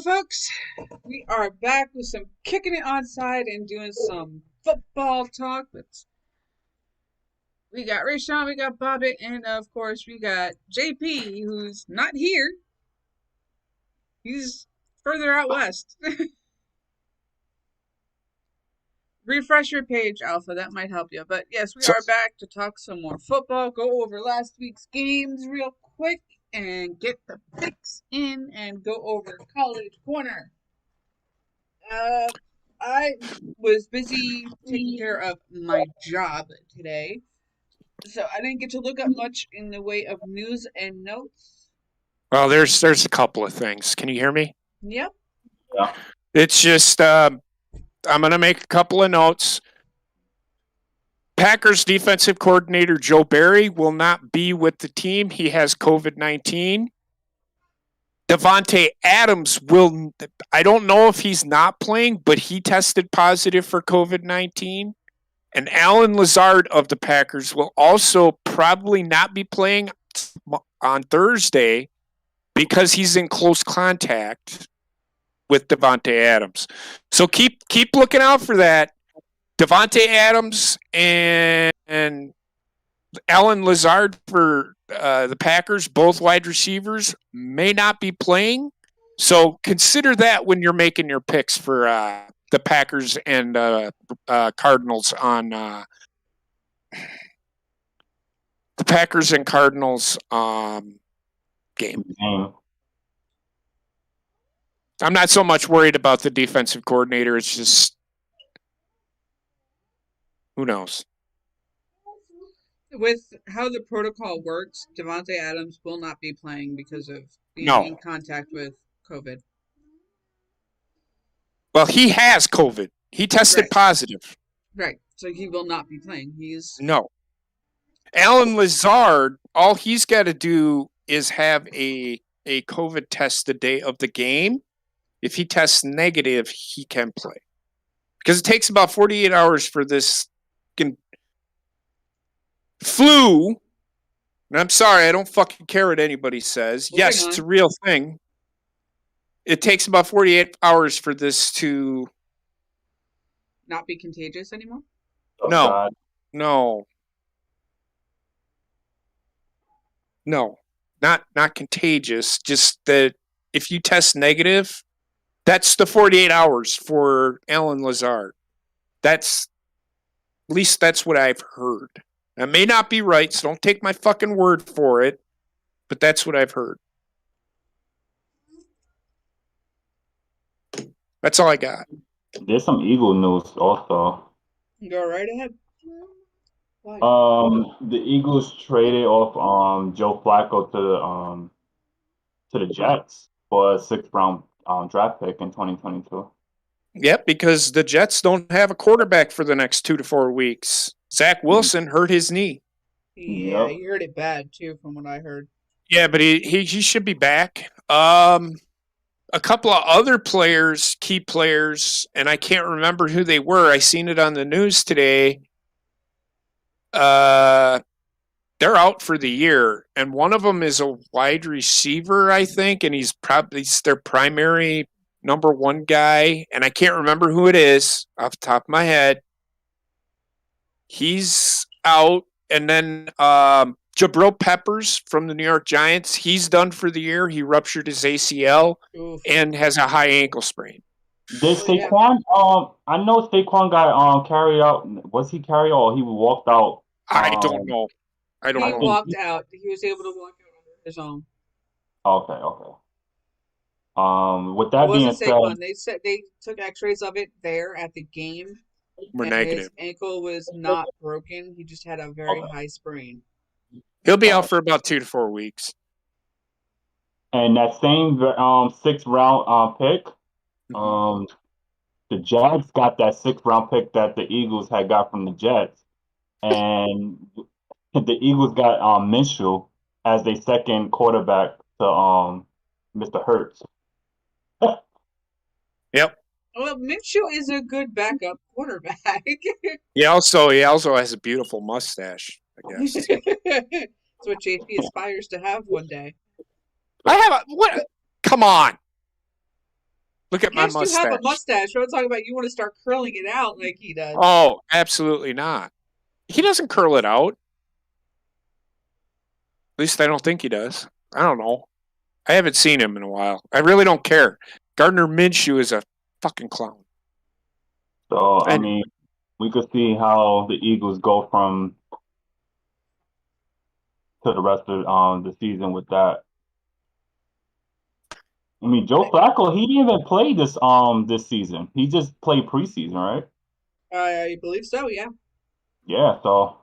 folks. We are back with some kicking it onside and doing some football talk. But we got Rayshawn, we got Bobbitt, and of course we got JP, who's not here. He's further out west. Refresh your page, Alpha. That might help you. But yes, we are back to talk some more football. Go over last week's games real quick and get the picks in and go over College Corner. I was busy taking care of my job today, so I didn't get to look up much in the way of news and notes. Well, there's a couple of things. Can you hear me? Yep. Yeah. It's just I'm going to make a couple of notes. Packers defensive coordinator Joe Barry will not be with the team. He has COVID-19. Davante Adams will, I don't know if he's not playing, but he tested positive for COVID-19. And Alan Lazard of the Packers will also probably not be playing on Thursday because he's in close contact with Davante Adams. So keep looking out for that. Davante Adams and Alan Lazard for the Packers, both wide receivers, may not be playing. So consider that when you're making your picks for the Packers and Cardinals on the Packers and Cardinals game. I'm not so much worried about the defensive coordinator. It's just, who knows? With how the protocol works, Davante Adams will not be playing because of being in contact with COVID. Well, he has COVID. He tested positive. Right. So he will not be playing. No. Alan Lazard, all he's got to do is have a COVID test the day of the game. If he tests negative, he can play. Because it takes about 48 hours for this flu. And I'm sorry, I don't fucking care what anybody says. Yes, it's a real thing. It takes about 48 hours for this to not be contagious anymore? No. Not contagious. Just that if you test negative, that's the 48 hours for Alan Lazard. At least that's what I've heard. That may not be right, so don't take my fucking word for it, but that's what I've heard. That's all I got. There's some Eagle news also. Go right ahead. The Eagles traded off Joe Flacco to the Jets for a 6th round draft pick in 2022. Yep, because the Jets don't have a quarterback for the next 2 to 4 weeks. Zach Wilson hurt his knee. Yeah, he hurt it bad too, from what I heard. Yeah, but he should be back. A couple of other players, key players, and I can't remember who they were. I seen it on the news today. They're out for the year, and one of them is a wide receiver, I think, and he's their primary number one guy, and I can't remember who it is off the top of my head. He's out, and then Jabril Peppers from the New York Giants, he's done for the year. He ruptured his ACL and has a high ankle sprain. Did Saquon? I know Saquon got carried out. Was he carried out or he walked out? I don't know. He walked out. He was able to walk out on his own. Okay. With that being said, they said they took X-rays of it there at the game. We're negative. His ankle was not broken. He just had a very high sprain. He'll be out for about 2 to 4 weeks. And that same 6th round pick, the Jags got that 6th round pick that the Eagles had got from the Jets, and the Eagles got Minshew as their second quarterback to Mr. Hurts. Yep. Well, Minshew is a good backup quarterback. He also has a beautiful mustache, I guess. That's what JP aspires to have one day. What? Come on. Look at my Yes, you have a mustache. mustache. I'm talking about you want to start curling it out like he does. Oh, absolutely not. He doesn't curl it out. At least I don't think he does. I don't know. I haven't seen him in a while. I really don't care. Gardner Minshew is a fucking clown. So, I mean, we could see how the Eagles go from to the rest of the season with that. I mean, Joe Flacco, he didn't even play this season. He just played preseason, right? I believe so, yeah. Yeah, so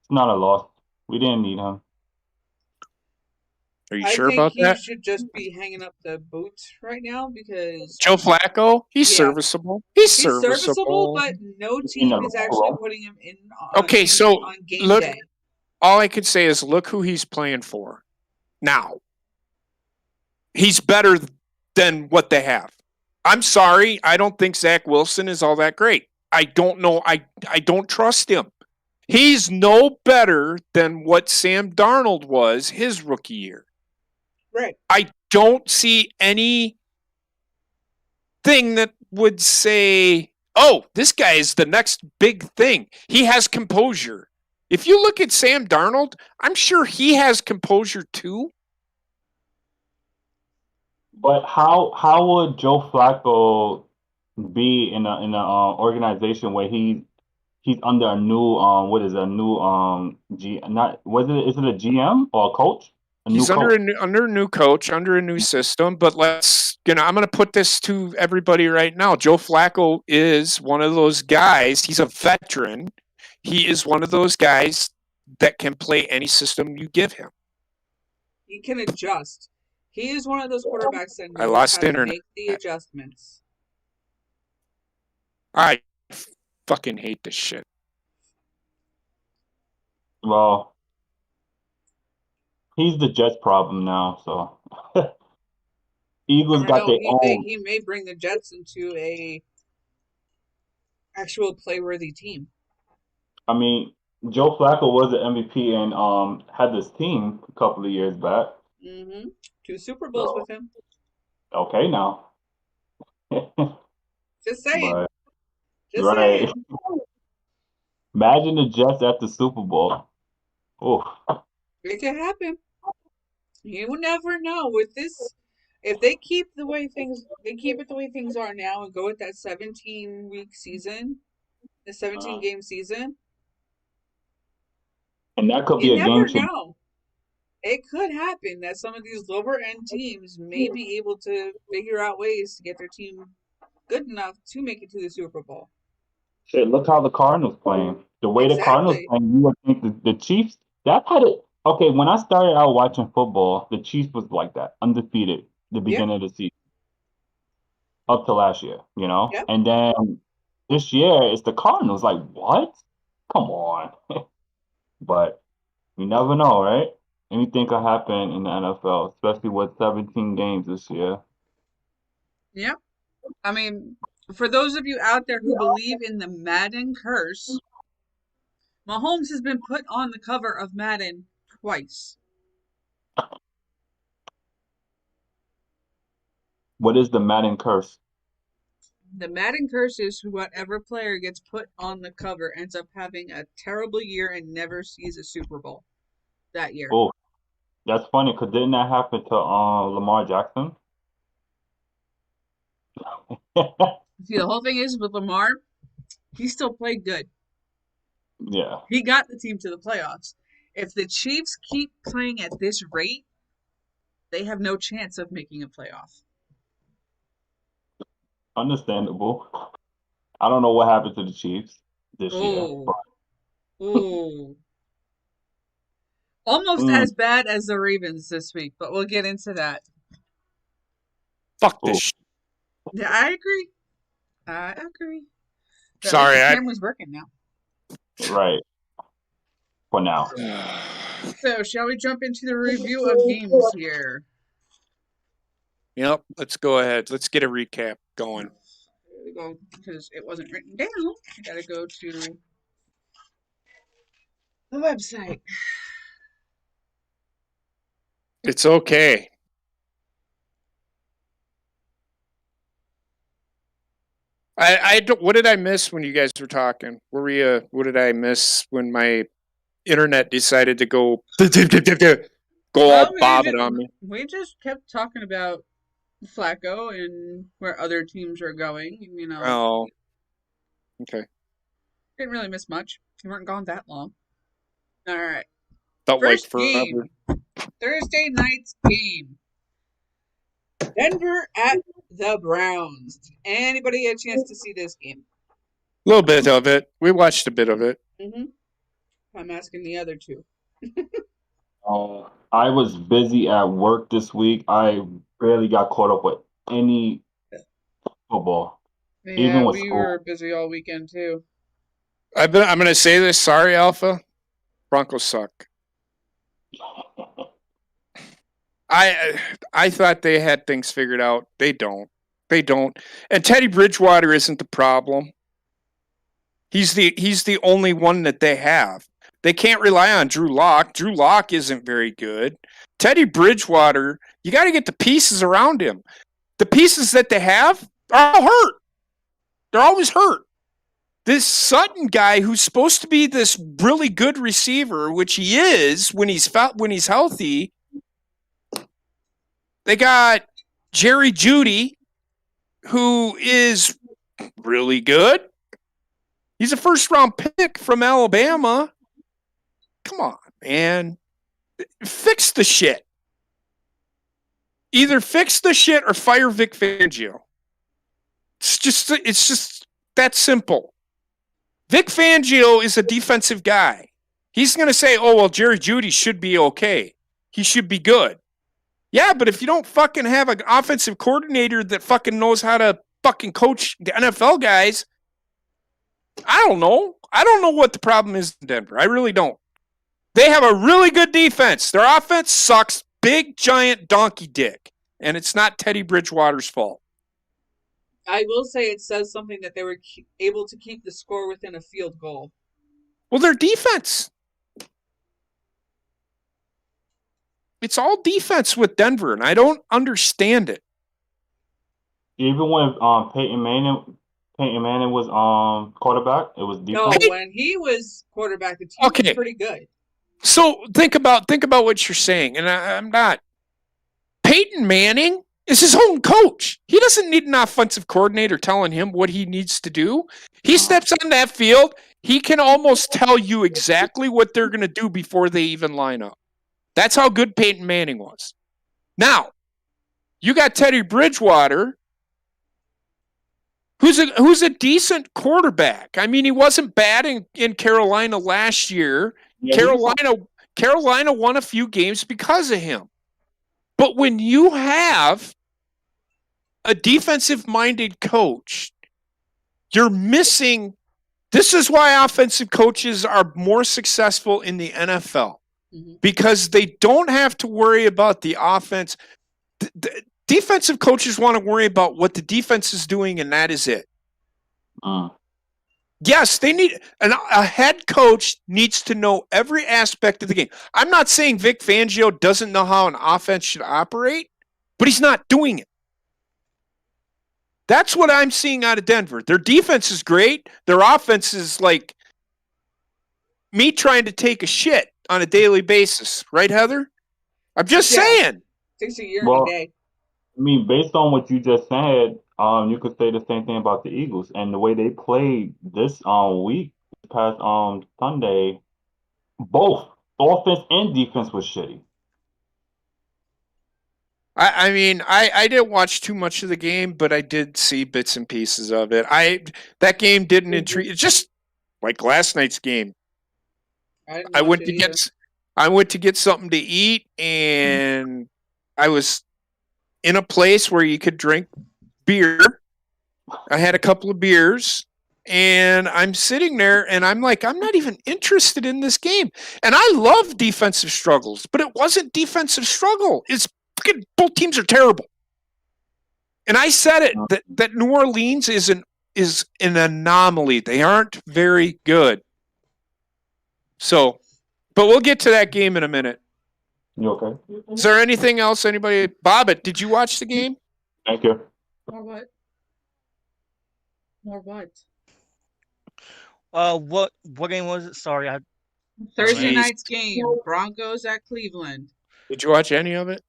it's not a loss. We didn't need him. Are you I sure think about he that? should just be hanging up the boots right now because Joe Flacco, he's yeah, serviceable. He's he's serviceable, serviceable. but no In team the is actually role. putting him in Okay, so on game look, day. all I could say is look who he's playing for. Now, he's better than what they have. I'm sorry, I don't think Zach Wilson is all that great. I don't know. I don't trust him. He's no better than what Sam Darnold was his rookie year. Right. I don't see anything that would say, oh, this guy is the next big thing. He has composure. If you look at Sam Darnold, I'm sure he has composure too. But how would Joe Flacco be in a organization where he's under a new what is it, a new G not was it is it a GM or a coach? A new He's under coach. a new coach, under a new system. But I'm going to put this to everybody right now. Joe Flacco is one of those guys. He's a veteran. He is one of those guys that can play any system you give him. He can adjust. He is one of those quarterbacks that I knows lost how to internet. make the adjustments. I fucking hate this shit. Well, he's the Jets problem now, so Eagles Never got know. their own. He may bring the Jets into a actual playworthy team. I mean, Joe Flacco was the MVP and had this team a couple of years back. Mm-hmm. 2 Super Bowls So with him. okay now. Just saying. But Just right. saying. Imagine the Jets at the Super Bowl. Oh, It could happen. You will never know with this. If they keep it the way things are now and go with that 17-week season, the 17-game season, and that could be you a game never changer. know. It could happen that some of these lower end teams may be able to figure out ways to get their team good enough to make it to the Super Bowl. Shit, look how the Cardinals playing. The way the Cardinals Exactly. playing, you would think the Chiefs. That's how it. Okay, when I started out watching football, the Chiefs was like that, undefeated, the Yep. beginning of the season, up to last year, Yep. And then this year it's the Cardinals. Like what? Come on. But you never know, right? Anything could happen in the NFL, especially with 17 games this year. Yep. I mean, for those of you out there who believe in the Madden curse, Mahomes has been put on the cover of Madden twice. What is the Madden curse? The Madden curse is whatever player gets put on the cover ends up having a terrible year and never sees a Super Bowl that year. Oh, that's funny because didn't that happen to Lamar Jackson? See, the whole thing is with Lamar, he still played good. Yeah. He got the team to the playoffs. If the Chiefs keep playing at this rate, they have no chance of making a playoff. Understandable. I don't know what happened to the Chiefs this year. Oh. Almost as bad as the Ravens this week, but we'll get into that. Fuck this shit. Yeah, I agree. Sorry, the camera's working now. Right. For now. So, shall we jump into the review of games here? Yep, let's go ahead. Let's get a recap going. There we go, because it wasn't written down. I gotta go to the website. It's okay. I don't. What did I miss when you guys were talking? What did I miss when my internet decided to go all bobbing on me? We just kept talking about Flacco and where other teams are going. You know, Oh, okay. didn't really miss much. We weren't gone that long. All right. Felt like First forever. game, Thursday night's game. Denver at the Browns. Anybody get a chance to see this game? A little bit of it. We watched a bit of it. Mm-hmm. I'm asking the other two. I was busy at work this week. I barely got caught up with any football, even Yeah, with we school. were busy all weekend too. I'm going to say this. Sorry, Alpha. Broncos suck. I thought they had things figured out. They don't. And Teddy Bridgewater isn't the problem. He's the only one that they have. They can't rely on Drew Lock. Drew Lock isn't very good. Teddy Bridgewater, you got to get the pieces around him. The pieces that they have are all hurt. They're always hurt. This Sutton guy, who's supposed to be this really good receiver, which he is when he's healthy. They got Jerry Jeudy, who is really good. He's a first-round pick from Alabama. Come on, man. Fix the shit. Either fix the shit or fire Vic Fangio. It's just that simple. Vic Fangio is a defensive guy. He's going to say, oh, well, Jerry Jeudy should be okay. He should be good. Yeah, but if you don't fucking have an offensive coordinator that fucking knows how to fucking coach the NFL guys, I don't know. I don't know what the problem is in Denver. I really don't. They have a really good defense. Their offense sucks big, giant donkey dick. And it's not Teddy Bridgewater's fault. I will say it says something that they were able to keep the score within a field goal. Well, their defense. It's all defense with Denver, and I don't understand it. Even when Peyton Manning was quarterback, it was defense. No, when he was quarterback, the team was pretty good. So think about what you're saying, and I'm not. Peyton Manning is his own coach. He doesn't need an offensive coordinator telling him what he needs to do. He steps on that field. He can almost tell you exactly what they're going to do before they even line up. That's how good Peyton Manning was. Now, you got Teddy Bridgewater, who's a decent quarterback. I mean, he wasn't bad in Carolina last year. Yeah, Carolina won a few games because of him. But when you have a defensive-minded coach, you're missing. This is why offensive coaches are more successful in the NFL. Mm-hmm. Because they don't have to worry about the offense. The defensive coaches want to worry about what the defense is doing, and that is it. Yes, they need a head coach needs to know every aspect of the game. I'm not saying Vic Fangio doesn't know how an offense should operate, but he's not doing it. That's what I'm seeing out of Denver. Their defense is great. Their offense is like me trying to take a shit on a daily basis. Right, Heather? I'm just saying. Takes a year and a day. I mean, based on what you just said, you could say the same thing about the Eagles and the way they played this week, past Sunday. Both offense and defense was shitty. I mean, I didn't watch too much of the game, but I did see bits and pieces of it. That game didn't intrigue. It's just like last night's game. I went to get something to eat, and I was in a place where you could drink beer. I had a couple of beers, and I'm sitting there, and I'm like, I'm not even interested in this game. And I love defensive struggles, but it wasn't defensive struggle. It's fucking both teams are terrible. And I said it that New Orleans is an anomaly. They aren't very good. So, but we'll get to that game in a minute. You okay? Is there anything else? Anybody? Bobbit, did you watch the game? Thank you. Or what? Or what? What game was it? Sorry, Thursday Jeez. night's game. Broncos at Cleveland. Did you watch any of it?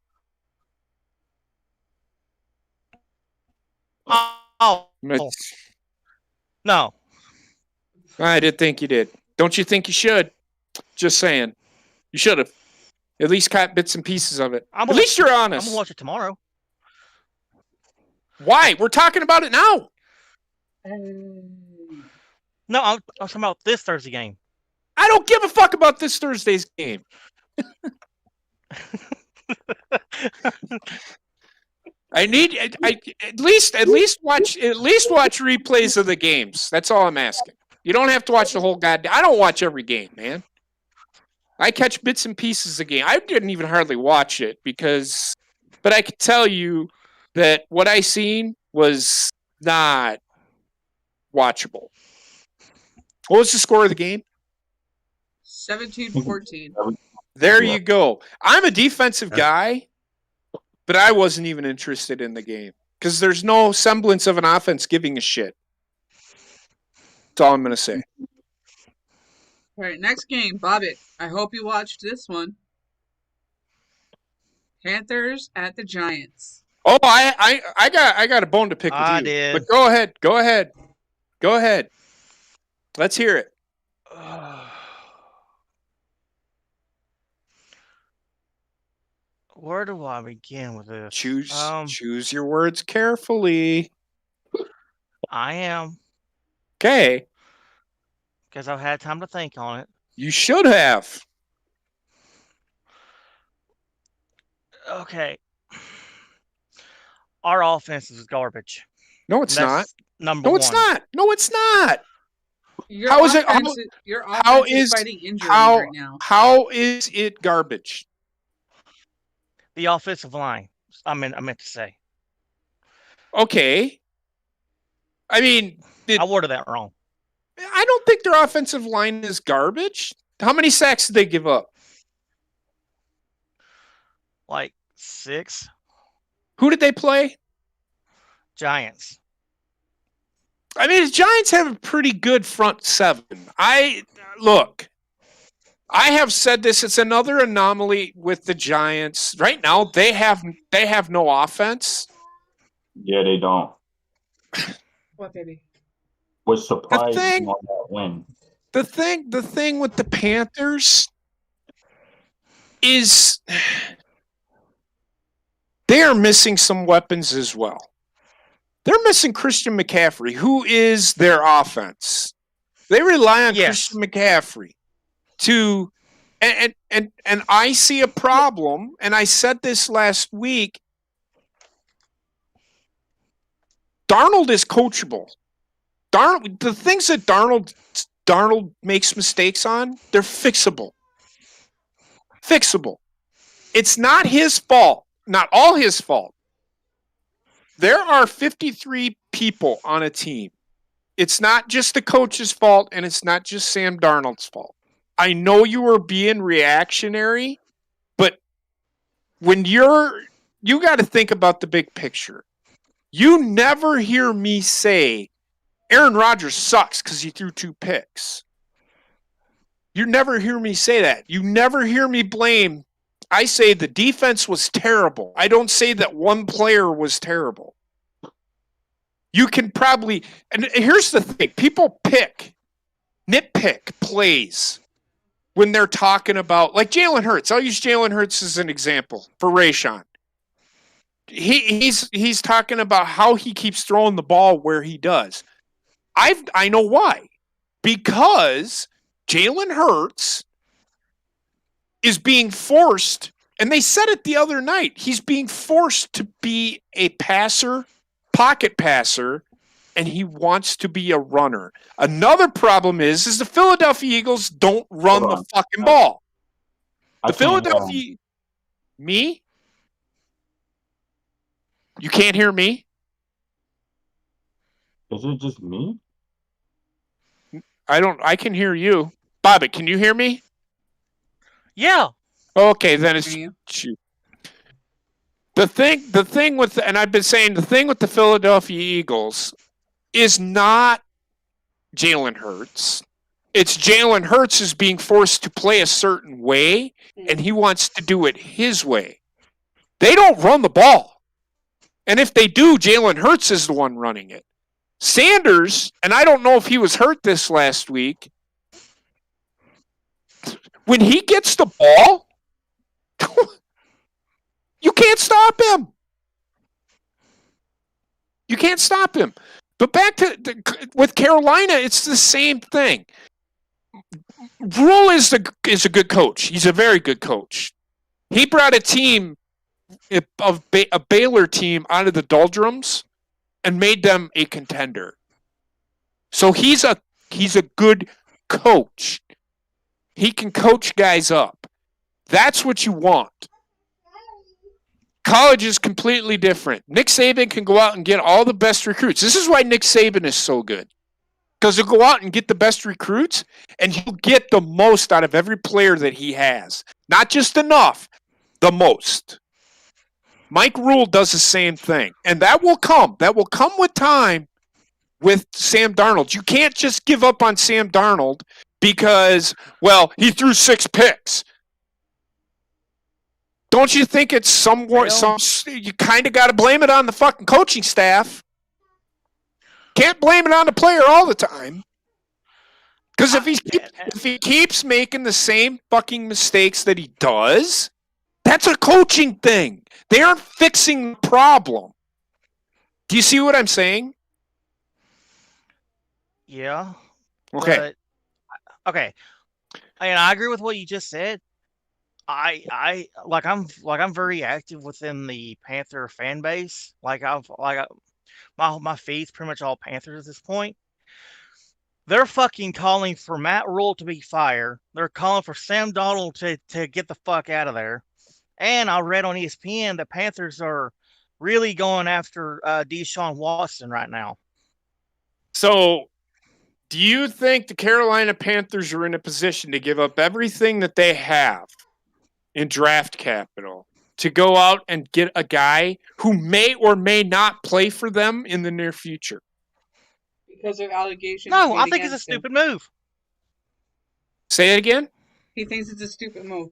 No. I did think you did. Don't you think you should? Just saying. You should have. At least caught bits and pieces of it. At least you're honest. I'm gonna watch it tomorrow. Why? We're talking about it now. No, I'm talking about this Thursday game. I don't give a fuck about this Thursday's game. I at least watch replays of the games. That's all I'm asking. You don't have to watch the whole goddamn. I don't watch every game, man. I catch bits and pieces of the game. I didn't even hardly watch it but I can tell you that what I seen was not watchable. What was the score of the game? 17-14. There you go. I'm a defensive guy, but I wasn't even interested in the game because there's no semblance of an offense giving a shit. That's all I'm going to say. All right, next game, Bobbitt. I hope you watched this one. Panthers at the Giants. Oh, I got a bone to pick with you. I did. But go ahead. Let's hear it. Where do I begin with this? Choose your words carefully. I am. Okay. Because I've had time to think on it. You should have. Okay. Our offense is garbage. No, it's not. Number no, one. it's not. No, it's not. Your offense is fighting injuries right now. How is it garbage? The offensive line. I meant to say. Okay. I mean, I worded that wrong. I don't think their offensive line is garbage. How many sacks did they give up? Like 6. Who did they play? Giants. I mean, the Giants have a pretty good front seven. I have said this. It's another anomaly with the Giants. Right now, they have no offense. Yeah, they don't. What, baby? Was surprised on that win. The thing with the Panthers is they are missing some weapons as well. They're missing Christian McCaffrey, who is their offense. They rely on Christian McCaffrey to and I see a problem, and I said this last week. Darnold is coachable. The things that Darnold makes mistakes on, they're fixable. It's not his fault. Not all his fault. There are 53 people on a team. It's not just the coach's fault, and it's not just Sam Darnold's fault. I know you were being reactionary, but when you got to think about the big picture. You never hear me say Aaron Rodgers sucks because he threw 2 picks. You never hear me say that. You never hear me blame. I say the defense was terrible. I don't say that one player was terrible. You can probably, and here's the thing, people nitpick plays when they're talking about, like Jalen Hurts. I'll use Jalen Hurts as an example for Rayshon. He's talking about how he keeps throwing the ball where he does. I know why. Because Jalen Hurts is being forced, and they said it the other night, he's being forced to be a pocket passer, and he wants to be a runner. Another problem is the Philadelphia Eagles don't run the fucking ball. Me? You can't hear me? Is it just me? I can hear you. Bobbitt, can you hear me? Yeah. Okay, then it's you. The thing with, and I've been saying, the thing with the Philadelphia Eagles is not Jalen Hurts. It's Jalen Hurts is being forced to play a certain way, and he wants to do it his way. They don't run the ball. And if they do, Jalen Hurts is the one running it. Sanders, and I don't know if he was hurt this last week, when he gets the ball, you can't stop him. You can't stop him. But back to with Carolina, it's the same thing. Rule is a good coach. He's a very good coach. He brought a team of a Baylor team out of the doldrums and made them a contender. So he's a good coach. He can coach guys up. That's what you want. College is completely different. Nick Saban can go out and get all the best recruits. This is why Nick Saban is so good. Because he'll go out and get the best recruits, and he'll get the most out of every player that he has. Not just enough, the most. Mike Rule does the same thing. And that will come. That will come with time with Sam Darnold. You can't just give up on Sam Darnold because, well, he threw 6 picks. Don't you think it's you kind of got to blame it on the fucking coaching staff? Can't blame it on the player all the time. Because if he keeps making the same fucking mistakes that he does, that's a coaching thing. They aren't fixing the problem. Do you see what I'm saying? Yeah. Okay. Okay. And I agree with what you just said. I'm very active within the Panther fan base. My feed's pretty much all Panthers at this point. They're fucking calling for Matt Rule to be fired. They're calling for Sam Darnold to get the fuck out of there. And I read on ESPN that Panthers are really going after Deshaun Watson right now. So, do you think the Carolina Panthers are in a position to give up everything that they have in draft capital to go out and get a guy who may or may not play for them in the near future? Because of allegations. No, I think it's a stupid move. Say it again? He thinks it's a stupid move.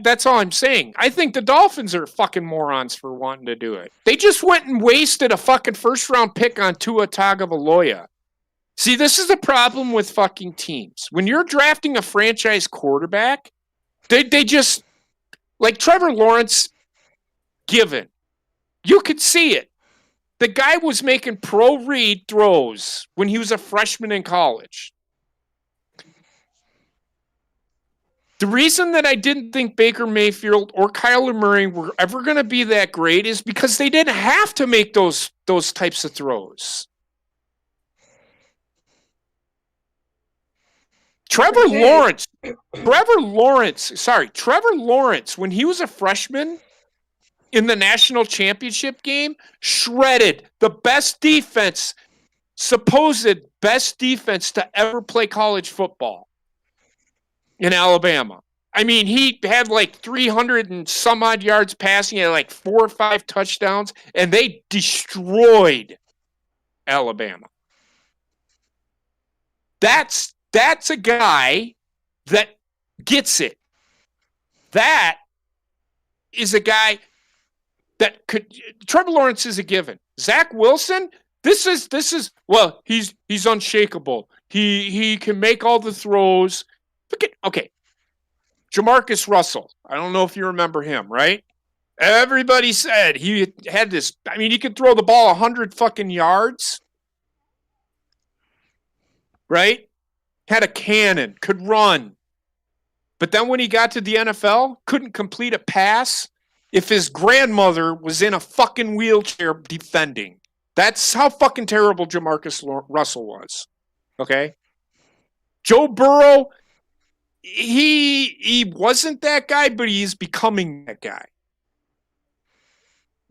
That's all I'm saying. I think the Dolphins are fucking morons for wanting to do it. They just went and wasted a fucking first-round pick on Tua Tagovailoa. See, this is the problem with fucking teams. When you're drafting a franchise quarterback, they just, like Trevor Lawrence, given. You could see it. The guy was making pro-read throws when he was a freshman in college. The reason that I didn't think Baker Mayfield or Kyler Murray were ever going to be that great is because they didn't have to make those types of throws. Trevor Lawrence, when he was a freshman in the national championship game, shredded the best defense, supposed best defense to ever play college football in Alabama. I mean, he had like 300 and some odd yards passing, he had like 4 or 5 touchdowns, and they destroyed Alabama. That's a guy that gets it. That is a guy that could. Trevor Lawrence is a given. Zach Wilson, this is well, he's unshakable. He can make all the throws. Okay. Jamarcus Russell. I don't know if you remember him, right? Everybody said he had this. I mean, he could throw the ball 100 fucking yards, right? Had a cannon, could run. But then when he got to the NFL, couldn't complete a pass if his grandmother was in a fucking wheelchair defending. That's how fucking terrible Jamarcus Russell was. Okay? Joe Burrow, he wasn't that guy, but he's becoming that guy.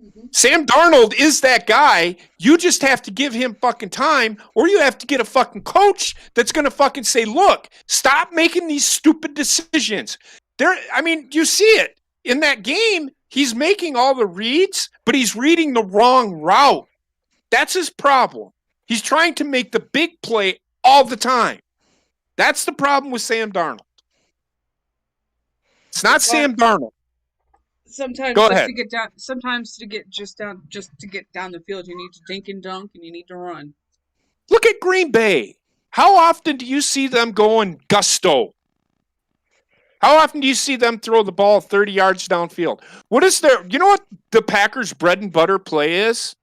Mm-hmm. Sam Darnold is that guy. You just have to give him fucking time, or you have to get a fucking coach that's going to fucking say, look, stop making these stupid decisions. You see it. In that game, he's making all the reads, but he's reading the wrong route. That's his problem. He's trying to make the big play all the time. That's the problem with Sam Darnold. It's not Sam Darnold. Sometimes Go just ahead. to get down. Sometimes to get down the field, you need to dink and dunk, and you need to run. Look at Green Bay. How often do you see them going gusto? How often do you see them throw the ball 30 yards downfield? What is their? You know what the Packers' bread and butter play is?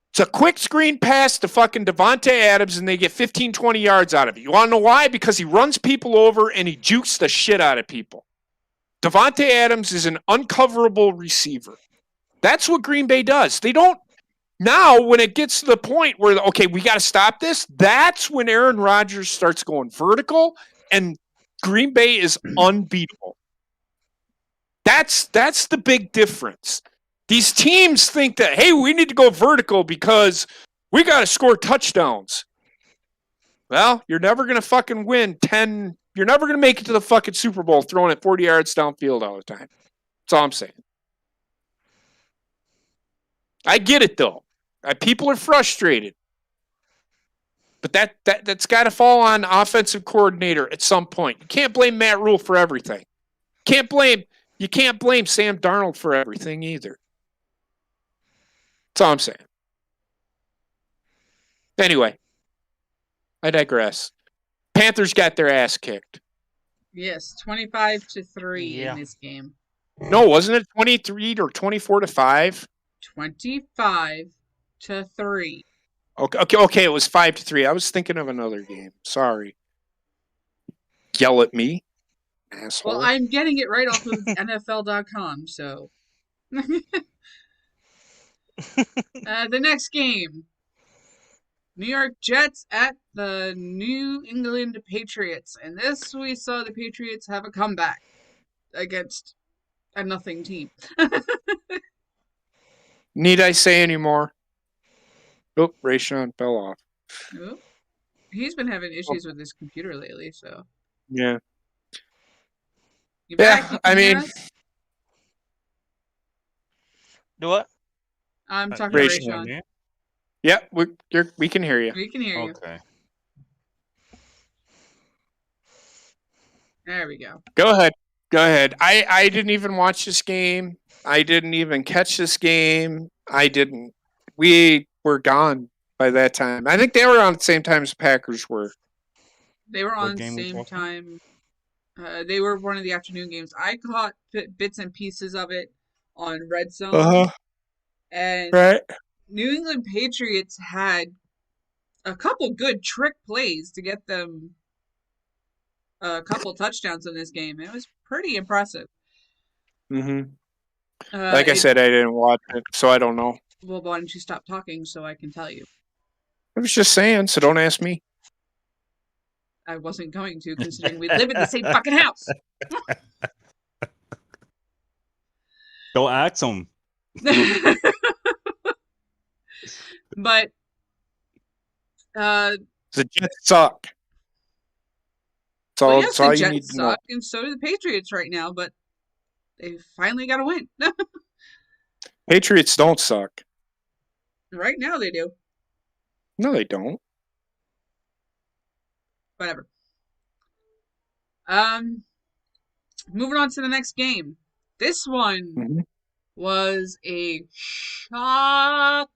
It's a quick screen pass to fucking Davante Adams, and they get 15, 20 yards out of it. You want to know why? Because he runs people over and he jukes the shit out of people. Davante Adams is an uncoverable receiver. That's what Green Bay does. They don't. Now, when it gets to the point where, okay, we got to stop this, that's when Aaron Rodgers starts going vertical, and Green Bay is unbeatable. That's the big difference. These teams think that, hey, we need to go vertical because we got to score touchdowns. Well, you're never going to fucking win 10. You're never going to make it to the fucking Super Bowl throwing it 40 yards downfield all the time. That's all I'm saying. I get it, though. People are frustrated. But that's got to fall on offensive coordinator at some point. You can't blame Matt Rule for everything. You can't blame Sam Darnold for everything either. That's all I'm saying. Anyway, I digress. Panthers got their ass kicked. Yes, 25-3 in this game. No, wasn't it 23 or 24-5? 25-3. Okay, it was 5-3. I was thinking of another game. Sorry. Yell at me, asshole. Well, I'm getting it right off of NFL.com, so. The next game. New York Jets at the New England Patriots. And this, we saw the Patriots have a comeback against a nothing team. Need I say any more? Oh, Rayshon fell off. Oh, he's been having issues with his computer lately, so. Yeah. You back? I mean. Do what? I'm talking to Rayshon. Yeah? Yeah, we can hear you. We can hear you. Okay. There we go. Go ahead. I didn't even watch this game. I didn't even catch this game. We were gone by that time. I think they were on at the same time as the Packers were. They were on the same time. They were one of the afternoon games. I caught bits and pieces of it on Red Zone. Uh-huh. And right. New England Patriots had a couple good trick plays to get them a couple touchdowns in this game. It was pretty impressive. Mm-hmm. Like I said, I didn't watch it, so I don't know. Well, why don't you stop talking so I can tell you? I was just saying, so don't ask me. I wasn't going to, considering we live in the same fucking house. Don't ask them. But the Jets suck. That's all you need to know. And so do the Patriots right now, but they finally got a win. Patriots don't suck. Right now they do. No, they don't. Whatever. Moving on to the next game. This one was a shocker.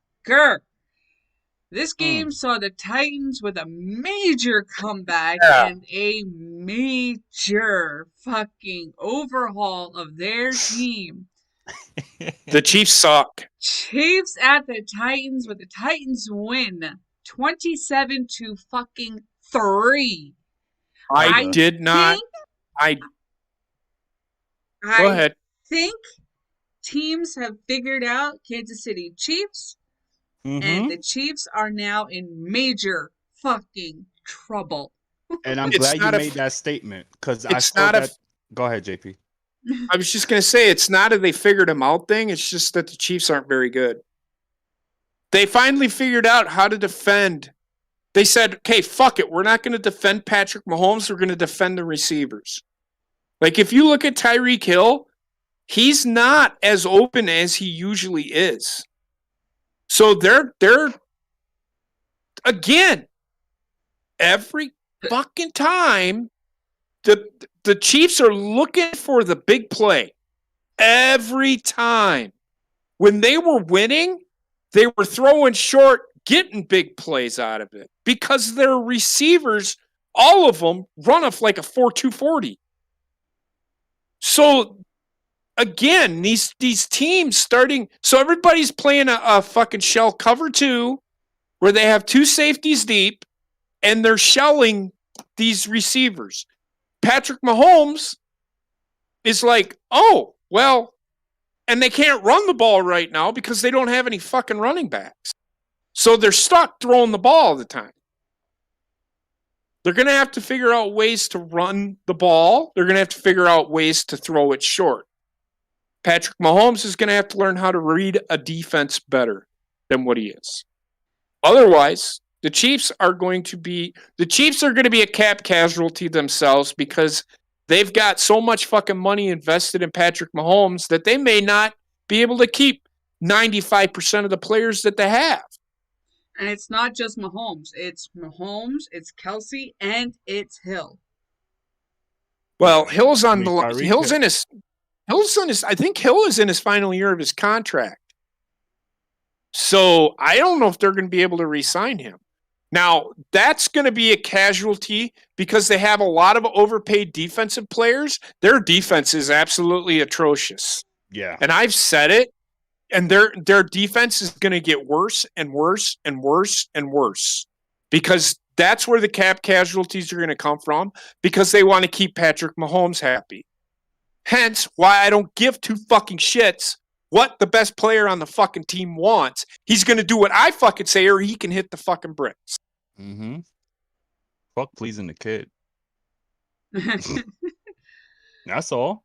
This game saw the Titans with a major comeback and a major fucking overhaul of their team. The Chiefs suck. Chiefs at the Titans, with the Titans win 27-3. I did not. Go ahead. I think teams have figured out Kansas City Chiefs, and the Chiefs are now in major fucking trouble. And I'm glad you made that statement, because I saw that. Go ahead, JP. I was just going to say, it's not a they figured them out thing. It's just that the Chiefs aren't very good. They finally figured out how to defend. They said, okay, fuck it. We're not going to defend Patrick Mahomes. We're going to defend the receivers. Like, if you look at Tyreek Hill, he's not as open as he usually is. So they're again, every fucking time the Chiefs are looking for the big play. Every time. When they were winning, they were throwing short, getting big plays out of it because their receivers, all of them, run off like a 4.240. So, again, these teams starting, so everybody's playing a fucking shell cover 2 where they have 2 safeties deep and they're shelling these receivers. Patrick Mahomes is like, oh, well, and they can't run the ball right now because they don't have any fucking running backs. So they're stuck throwing the ball all the time. They're going to have to figure out ways to run the ball. They're going to have to figure out ways to throw it short. Patrick Mahomes is going to have to learn how to read a defense better than what he is. Otherwise, the Chiefs are going to be a cap casualty themselves because they've got so much fucking money invested in Patrick Mahomes that they may not be able to keep 95% of the players that they have. And it's not just Mahomes. It's Kelsey, and it's Hill. Well, Hill's on the line. I think Hill is in his final year of his contract. So I don't know if they're going to be able to re-sign him. Now, that's going to be a casualty because they have a lot of overpaid defensive players. Their defense is absolutely atrocious. Yeah. And I've said it, and their defense is going to get worse and worse and worse and worse because that's where the cap casualties are going to come from because they want to keep Patrick Mahomes happy. Hence, why I don't give 2 fucking shits what the best player on the fucking team wants. He's going to do what I fucking say or he can hit the fucking bricks. Mm-hmm. Fuck pleasing the kid. That's all.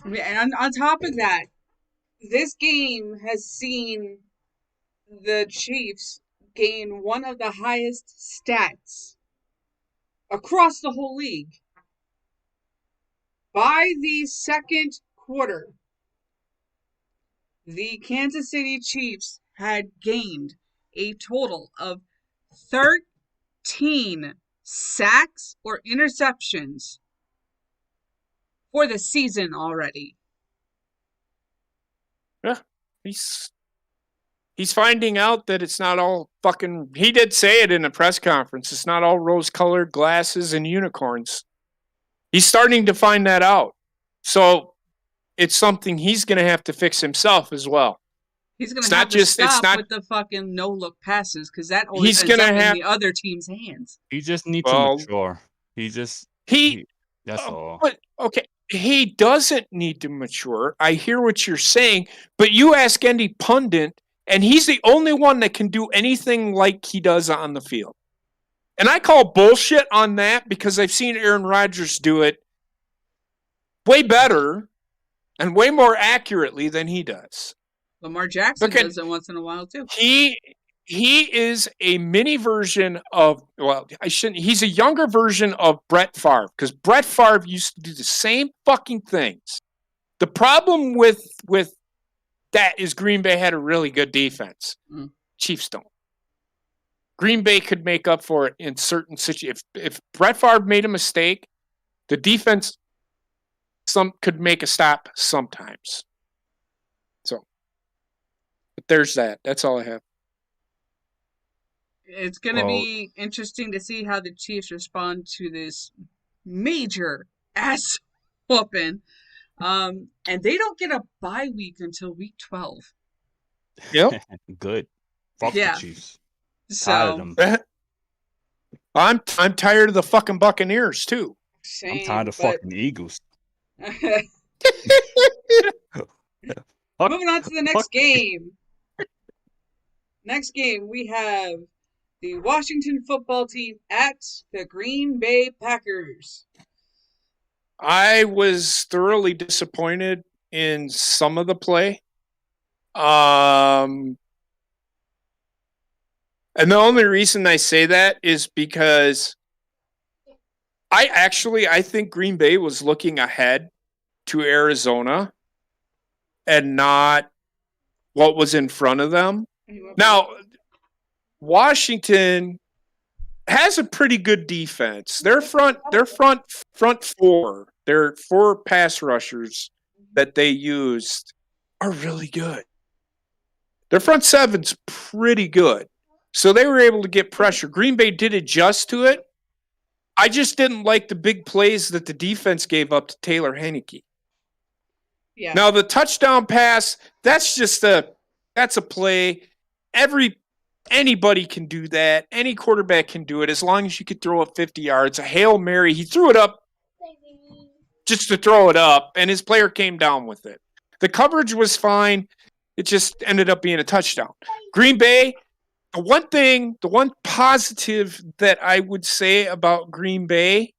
And on top of that, this game has seen the Chiefs gain one of the highest stats across the whole league. By the second quarter, the Kansas City Chiefs had gained a total of 13 sacks or interceptions for the season already. Yeah, he's finding out that it's not all fucking... He did say it in a press conference. It's not all rose-colored glasses and unicorns. He's starting to find that out. So it's something he's going to have to fix himself as well. He's going to have to stop with the fucking no-look passes because that always ends up in the other team's hands. He just needs to mature. That's all. But, okay, he doesn't need to mature. I hear what you're saying, but you ask any pundit, and he's the only one that can do anything like he does on the field. And I call bullshit on that because I've seen Aaron Rodgers do it way better and way more accurately than he does. Lamar Jackson does it once in a while too. He is a mini version of, he's a younger version of Brett Favre because Brett Favre used to do the same fucking things. The problem with that is Green Bay had a really good defense. Chiefs don't. Green Bay could make up for it in certain situations. If Brett Favre made a mistake, the defense could make a stop sometimes. So, but there's that. That's all I have. It's going to be interesting to see how the Chiefs respond to this major ass whooping. And they don't get a bye week until week 12. Yep. Good. Fuck the Chiefs. So I'm tired of the fucking Buccaneers too. I'm tired of fucking Eagles. Moving on to the next game. Next game, we have the Washington football team at the Green Bay Packers. I was thoroughly disappointed in some of the play. And the only reason I say that is because I think Green Bay was looking ahead to Arizona and not what was in front of them. Now, Washington has a pretty good defense. Their front four, their 4 pass rushers that they used are really good. Their front 7's pretty good. So they were able to get pressure. Green Bay did adjust to it. I just didn't like the big plays that the defense gave up to Taylor Heinicke. Yeah. Now the touchdown pass, that's a play. Anybody can do that. Any quarterback can do it as long as you could throw it 50 yards. A Hail Mary, he threw it up just to throw it up, and his player came down with it. The coverage was fine. It just ended up being a touchdown. Green Bay, the one positive that I would say about Green Bay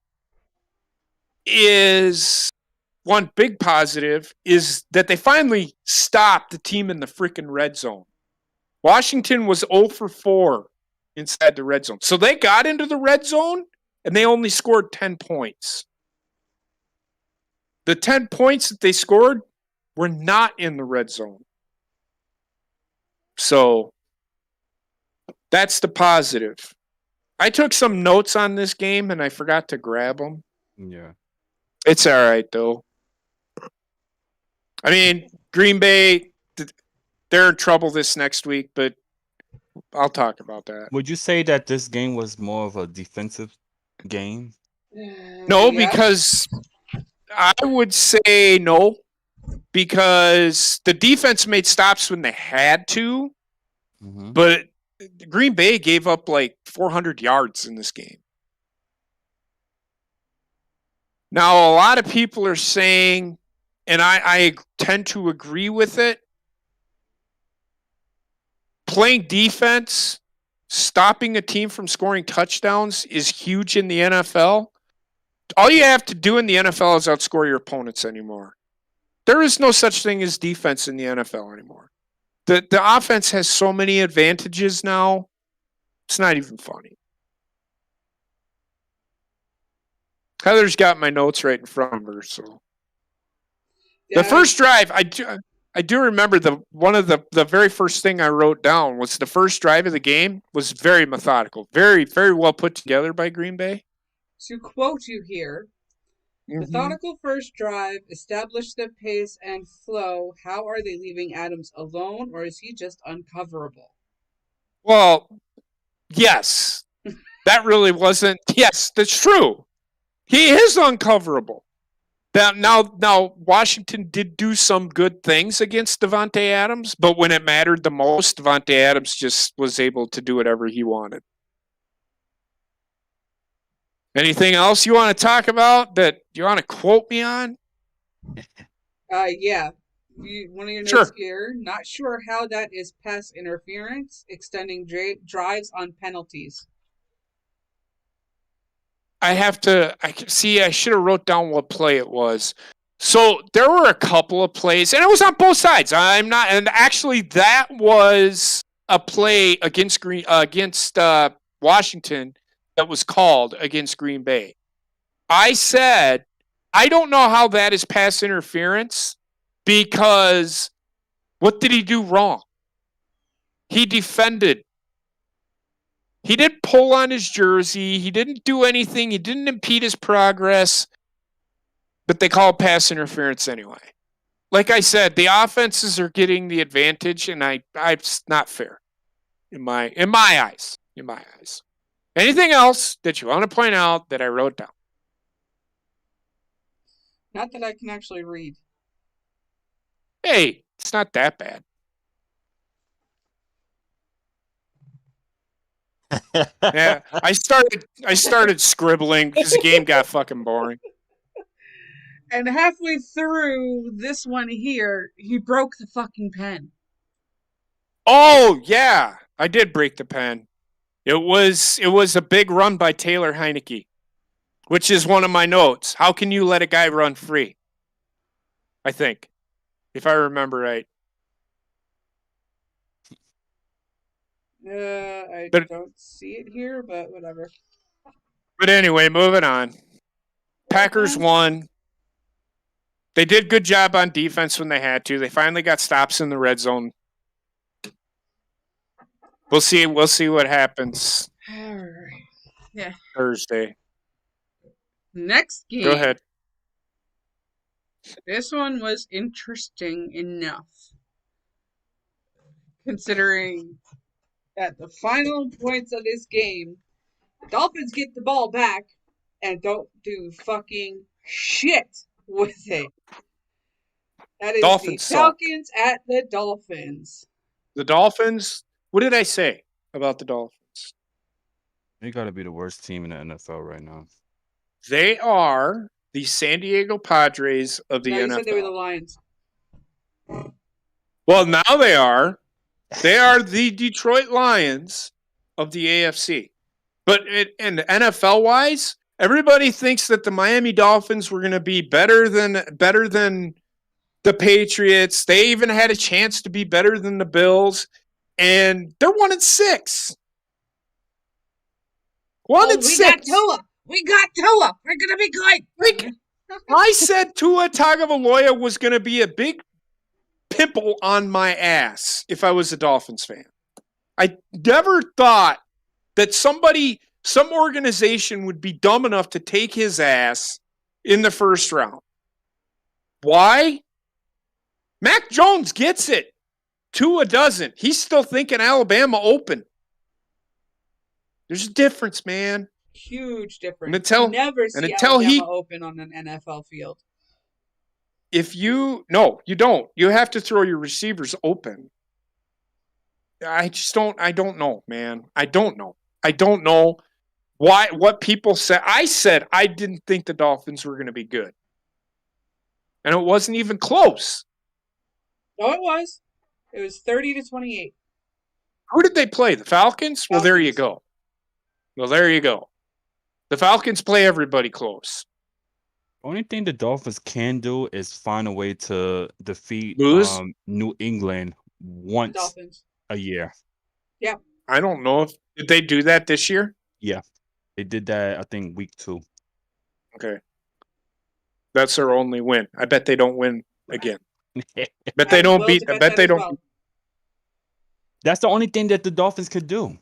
is one big positive is that they finally stopped the team in the freaking red zone. Washington was 0 for 4 inside the red zone. So they got into the red zone and they only scored 10 points. The 10 points that they scored were not in the red zone. So that's the positive. I took some notes on this game and I forgot to grab them. Yeah. It's all right, though. I mean, Green Bay, they're in trouble this next week, but I'll talk about that. Would you say that this game was more of a defensive game? No, because I would say no, because the defense made stops when they had to, but Green Bay gave up like 400 yards in this game. Now, a lot of people are saying, and I tend to agree with it, playing defense, stopping a team from scoring touchdowns is huge in the NFL. All you have to do in the NFL is outscore your opponents anymore. There is no such thing as defense in the NFL anymore. The offense has so many advantages now, it's not even funny. Heather's got my notes right in front of her, so. Yeah. The first drive, I do remember one of the very first thing I wrote down was the first drive of the game was very methodical, very, very well put together by Green Bay. To quote you here, methodical first drive, establish the pace and flow. How are they leaving Adams alone, or is he just uncoverable? Well, yes. That really wasn't. Yes, that's true. He is uncoverable. Now, Washington did do some good things against Davante Adams, but when it mattered the most, Davante Adams just was able to do whatever he wanted. Anything else you want to talk about that you want to quote me on? Yeah. One of your notes here. Not sure how that is pass interference, extending drives on penalties. I should have wrote down what play it was. So there were a couple of plays, and it was on both sides. And actually that was a play against Washington that was called against Green Bay. I said, I don't know how that is pass interference because what did he do wrong? He defended. He didn't pull on his jersey. He didn't do anything. He didn't impede his progress. But they call it pass interference anyway. Like I said, the offenses are getting the advantage, and it's not fair in my eyes. In my eyes. Anything else that you want to point out that I wrote down? Not that I can actually read. Hey, it's not that bad. Yeah, I started scribbling because the game got fucking boring. And halfway through this one here, he broke the fucking pen. Oh yeah, I did break the pen. It was a big run by Taylor Heinicke, which is one of my notes. How can you let a guy run free? I think, if I remember right. I don't see it here, but whatever. But anyway, moving on. Packers won. They did good job on defense when they had to. They finally got stops in the red zone. We'll see what happens. All right. Yeah. Thursday. Next game. Go ahead. This one was interesting enough, considering at the final points of this game, the Dolphins get the ball back and don't do fucking shit with it. That is Dolphins the Falcons at the Dolphins. The Dolphins, what did I say about the Dolphins? They got to be the worst team in the NFL right now. They are the San Diego Padres of the NFL. You said they were the Lions. Well, now they are. They are the Detroit Lions of the AFC. But and NFL-wise, everybody thinks that the Miami Dolphins were going to be better than the Patriots. They even had a chance to be better than the Bills, and they're 1-6. 1-6. We got Tua. We're gonna be good. I said Tua Tagovailoa was going to be a big pimple on my ass if I was a Dolphins fan. I never thought that some organization would be dumb enough to take his ass in the first round. Why? Mac Jones gets it. Tua doesn't. He's still thinking Alabama open. There's a difference, man. Huge difference. You never see Alabama open on an NFL field. You don't. You have to throw your receivers open. I don't know, man. I don't know what people said. I said I didn't think the Dolphins were going to be good. And it wasn't even close. No, it was. It was 30-28. Who did they play? The Falcons? Well, there you go. The Falcons play everybody close. Only thing the Dolphins can do is find a way to defeat New England once a year. Yeah. I don't know did they do that this year? Yeah. They did that, I think, week 2. Okay. That's their only win. I bet they don't win again. Bet they don't beat. I bet they don't. Well. That's the only thing that the Dolphins could do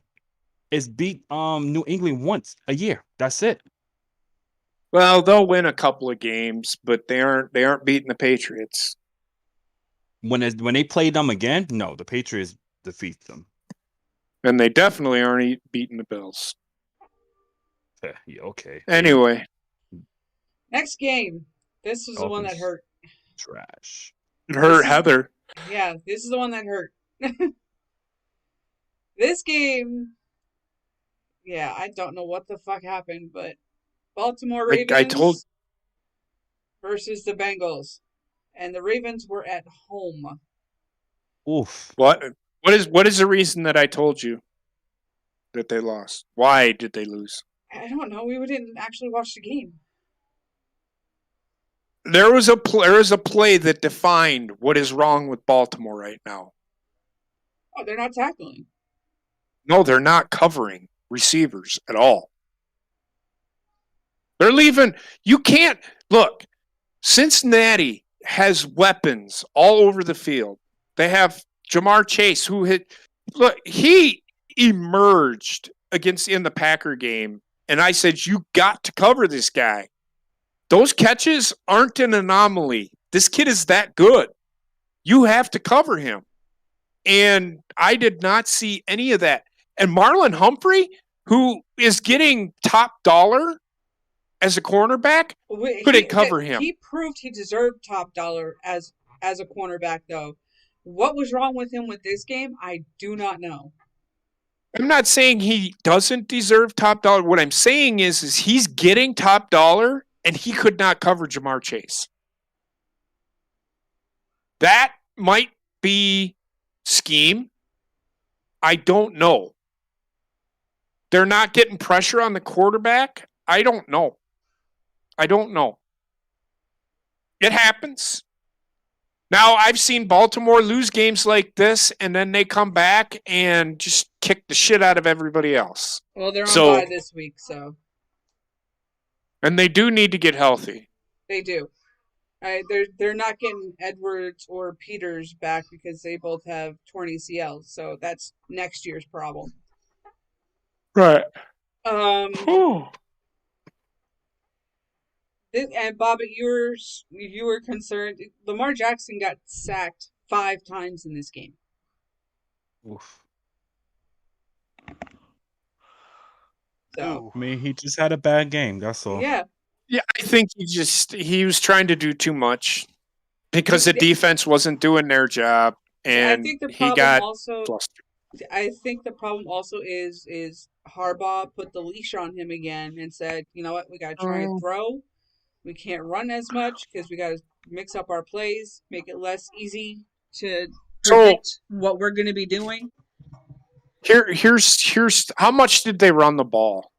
is beat New England once a year. That's it. Well, they'll win a couple of games, but they aren't beating the Patriots. When they play them again, no, the Patriots defeat them. And they definitely aren't beating the Bills. Yeah, okay. Anyway. Next game. This is the one that hurt. Trash. It hurt Heather. Yeah, this is the one that hurt. This game, yeah, I don't know what the fuck happened, but Baltimore Ravens versus the Bengals. And the Ravens were at home. Oof. What is the reason that I told you that they lost? Why did they lose? I don't know. We didn't actually watch the game. There was a play that defined what is wrong with Baltimore right now. Oh, they're not tackling. No, they're not covering receivers at all. They're leaving. You can't look. Cincinnati has weapons all over the field. They have Jamar Chase, he emerged in the Packer game, and I said, you got to cover this guy. Those catches aren't an anomaly. This kid is that good. You have to cover him. And I did not see any of that. And Marlon Humphrey, who is getting top dollar as a cornerback, couldn't cover him. He proved he deserved top dollar as a cornerback, though. What was wrong with him with this game? I do not know. I'm not saying he doesn't deserve top dollar. What I'm saying is he's getting top dollar, and he could not cover Jamar Chase. That might be scheme. I don't know. They're not getting pressure on the quarterback. I don't know. It happens. Now, I've seen Baltimore lose games like this, and then they come back and just kick the shit out of everybody else. Well, they're on bye this week, so. And they do need to get healthy. They do. They're not getting Edwards or Peters back because they both have torn ACLs, so that's next year's problem. Right. And Bobby, you were concerned. Lamar Jackson got sacked 5 times in this game. Oof. So, I mean, he just had a bad game. That's all. Yeah. Yeah, I think he was trying to do too much because the defense wasn't doing their job, and I think the he problem got also. flustered. I think the problem also is Harbaugh put the leash on him again and said, you know what, we got to try and throw. We can't run as much because we got to mix up our plays, make it less easy to predict what we're going to be doing. Here's how much did they run the ball?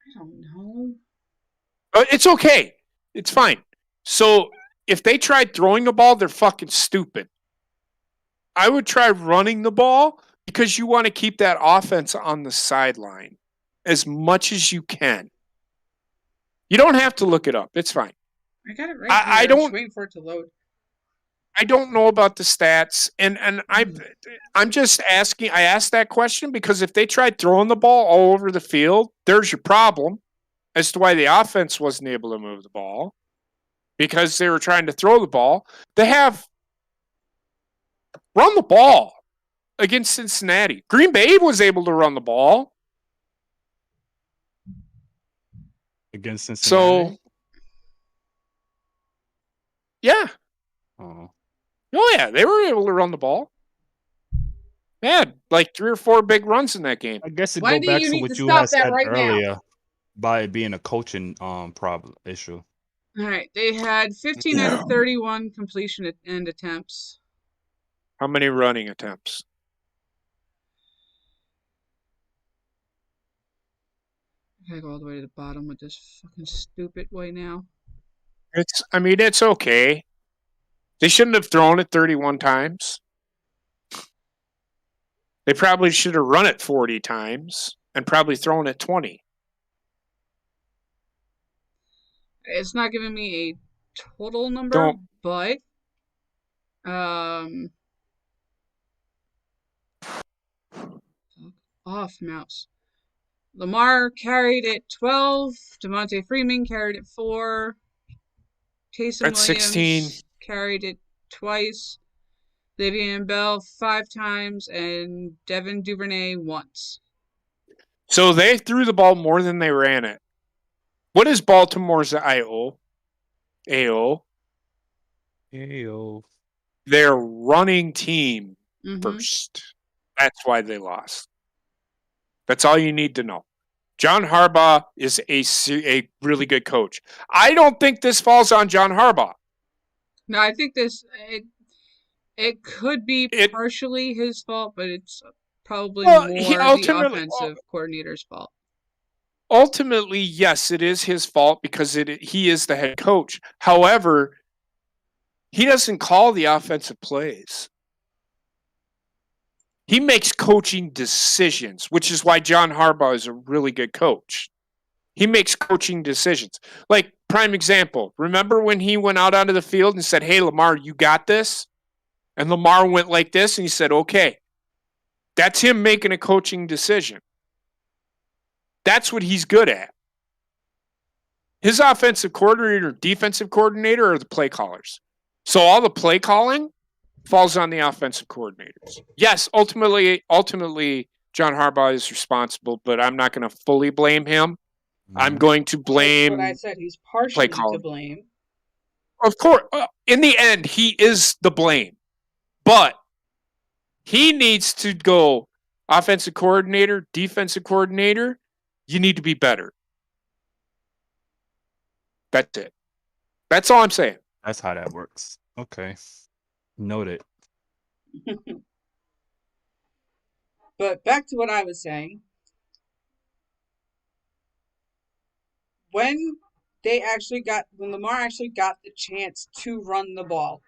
I don't know. It's okay. It's fine. So if they tried throwing the ball, they're fucking stupid. I would try running the ball because you want to keep that offense on the sideline as much as you can. You don't have to look it up. It's fine. I got it right here. I don't. Just waiting for it to load. I don't know about the stats, and I'm just asking. I asked that question because if they tried throwing the ball all over the field, there's your problem as to why the offense wasn't able to move the ball because they were trying to throw the ball. They have run the ball against Cincinnati. Green Bay was able to run the ball against Cincinnati. So, yeah. Oh, yeah, they were able to run the ball. They had like 3 or 4 big runs in that game. I guess it goes back to what you had said earlier by it being a coaching problem issue. All right, they had 15 out of 31 completion and attempts. How many running attempts? I gotta go all the way to the bottom with this fucking stupid way now. It's okay. They shouldn't have thrown it 31 times. They probably should have run it 40 times and probably thrown it 20. It's not giving me a total number, but off mouse. Lamar carried it 12. Devontae Freeman carried it 4. Taysom Williams 16. Carried it twice. Le'Veon Bell 5 times, and Devin Duvernay once. So they threw the ball more than they ran it. What is Baltimore's AO? Their running team first. That's why they lost. That's all you need to know. John Harbaugh is a really good coach. I don't think this falls on John Harbaugh. No, I think it could be partially his fault, but it's probably more the offensive coordinator's fault. Ultimately, yes, it is his fault because he is the head coach. However, he doesn't call the offensive plays. He makes coaching decisions, which is why John Harbaugh is a really good coach. He makes coaching decisions. Like, prime example, remember when he went out onto the field and said, hey, Lamar, you got this? And Lamar went like this, and he said, okay. That's him making a coaching decision. That's what he's good at. His offensive coordinator, defensive coordinator are the play callers. So all the play calling falls on the offensive coordinators. Yes, ultimately, John Harbaugh is responsible, but I'm not going to fully blame him. I'm going to blame. That's what I said. He's partially to blame. Of course, in the end, he is the blame, but he needs to go offensive coordinator, defensive coordinator. You need to be better. That's it. That's all I'm saying. That's how that works. Okay. Noted. But back to what I was saying. When Lamar actually got the chance to run the ball,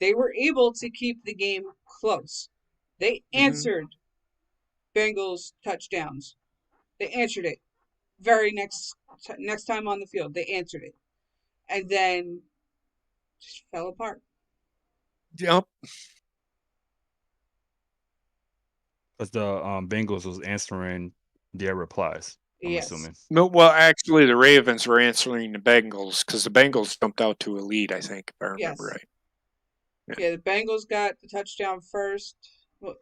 they were able to keep the game close. They answered Bengals touchdowns. They answered it. Very next time on the field, they answered it. And then just fell apart. Yep. Because the Bengals was answering their replies. I'm assuming. No, well, actually, the Ravens were answering the Bengals because the Bengals jumped out to a lead, I think, if I remember right. Yeah, the Bengals got the touchdown first. Well,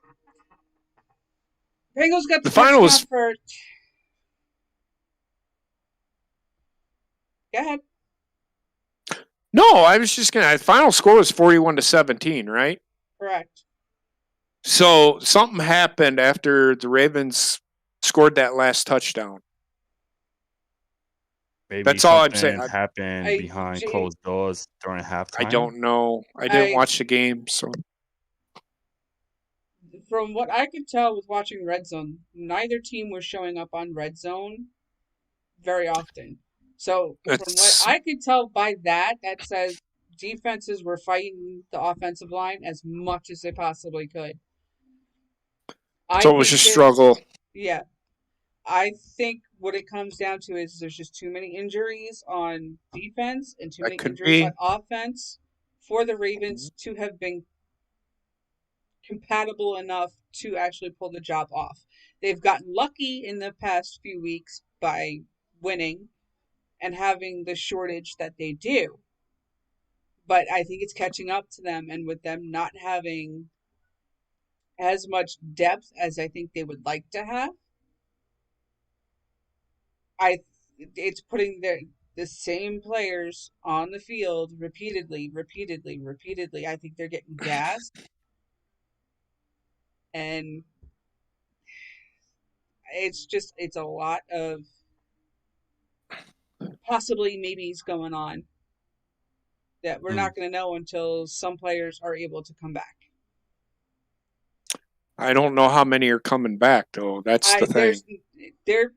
Bengals got the touchdown first. Go ahead. No, I was just gonna. The final score was 41-17, right? Correct. So something happened after the Ravens scored that last touchdown. Maybe that's all I'm saying. Happened behind closed doors during halftime. I don't know. I didn't watch the game, so. From what I could tell with watching Red Zone, neither team was showing up on Red Zone very often. So from what I could tell by that says defenses were fighting the offensive line as much as they possibly could. So it was a struggle. Yeah. I think what it comes down to is there's just too many injuries on defense and too many injuries on offense for the Ravens to have been compatible enough to actually pull the job off. They've gotten lucky in the past few weeks by winning and having the shortage that they do. But I think it's catching up to them, and with them not having as much depth as I think they would like to have, it's putting the same players on the field repeatedly. I think they're getting gassed. And it's a lot of possibly maybes going on that we're not going to know until some players are able to come back. I don't know how many are coming back, though. That's the thing. There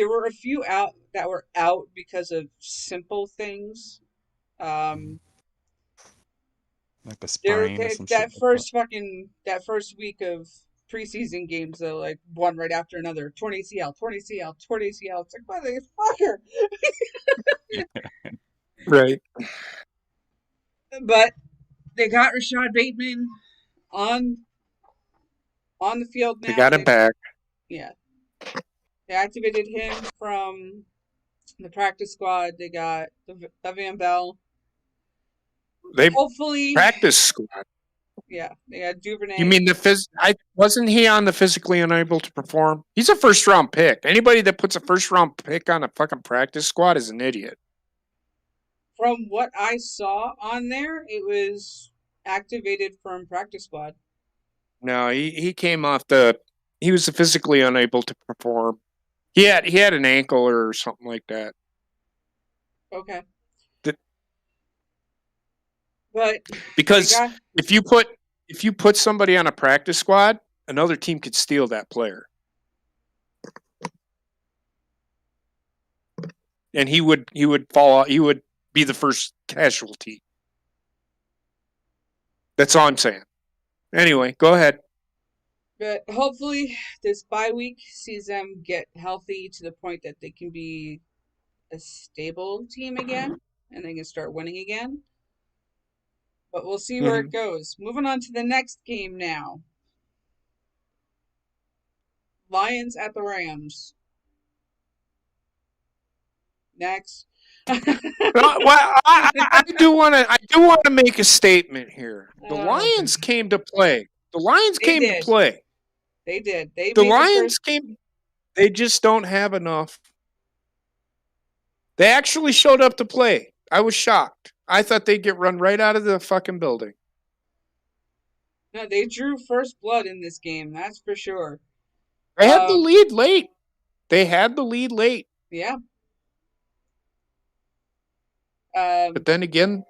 were a few out that were out because of simple things. Like a spine or some shit. That first week of preseason games, though, like one right after another. Torn ACL. It's like, motherfucker. Right. But they got Rashad Bateman on the field now. They got him back. Yeah. They activated him from the practice squad. They got Le'Veon Bell. Hopefully practice squad. Yeah, they had Duvernay. You mean wasn't he on the physically unable to perform? He's a first round pick. Anybody that puts a first round pick on a fucking practice squad is an idiot. From what I saw on there, it was activated from practice squad. No, he came off he was physically unable to perform. He had an ankle or something like that. Okay. But because if you put somebody on a practice squad, another team could steal that player. And he would fall out, he would be the first casualty. That's all I'm saying. Anyway, go ahead. But hopefully this bye week sees them get healthy to the point that they can be a stable team again and they can start winning again. But we'll see where it goes. Moving on to the next game now. Lions at the Rams. Next. Well, I do want to make a statement here. The Lions came to play. The Lions came to play. They did. The Lions came. They just don't have enough. They actually showed up to play. I was shocked. I thought they'd get run right out of the fucking building. No, they drew first blood in this game. That's for sure. They had the lead late. Yeah. But then again,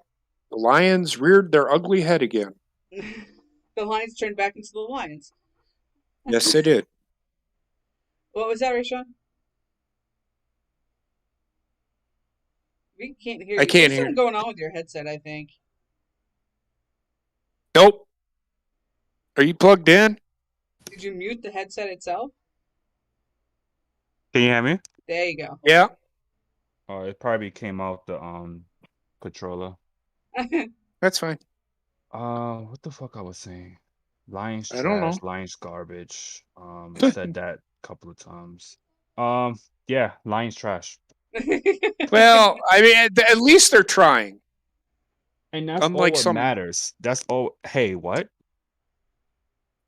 the Lions reared their ugly head again. The Lions turned back into the Lions. Yes, they did. What was that, Rashawn? We can't hear you. I can't hear. There's something going on with your headset, I think. Nope. Are you plugged in? Did you mute the headset itself? Can you hear me? There you go. Yeah. Oh, it probably came out the controller. That's fine. What the fuck I was saying? Lions I don't know. Lions garbage. Said that a couple of times. Yeah, Lions trash. Well, I mean, at least they're trying. And that's all what matters. That's all. Hey, what?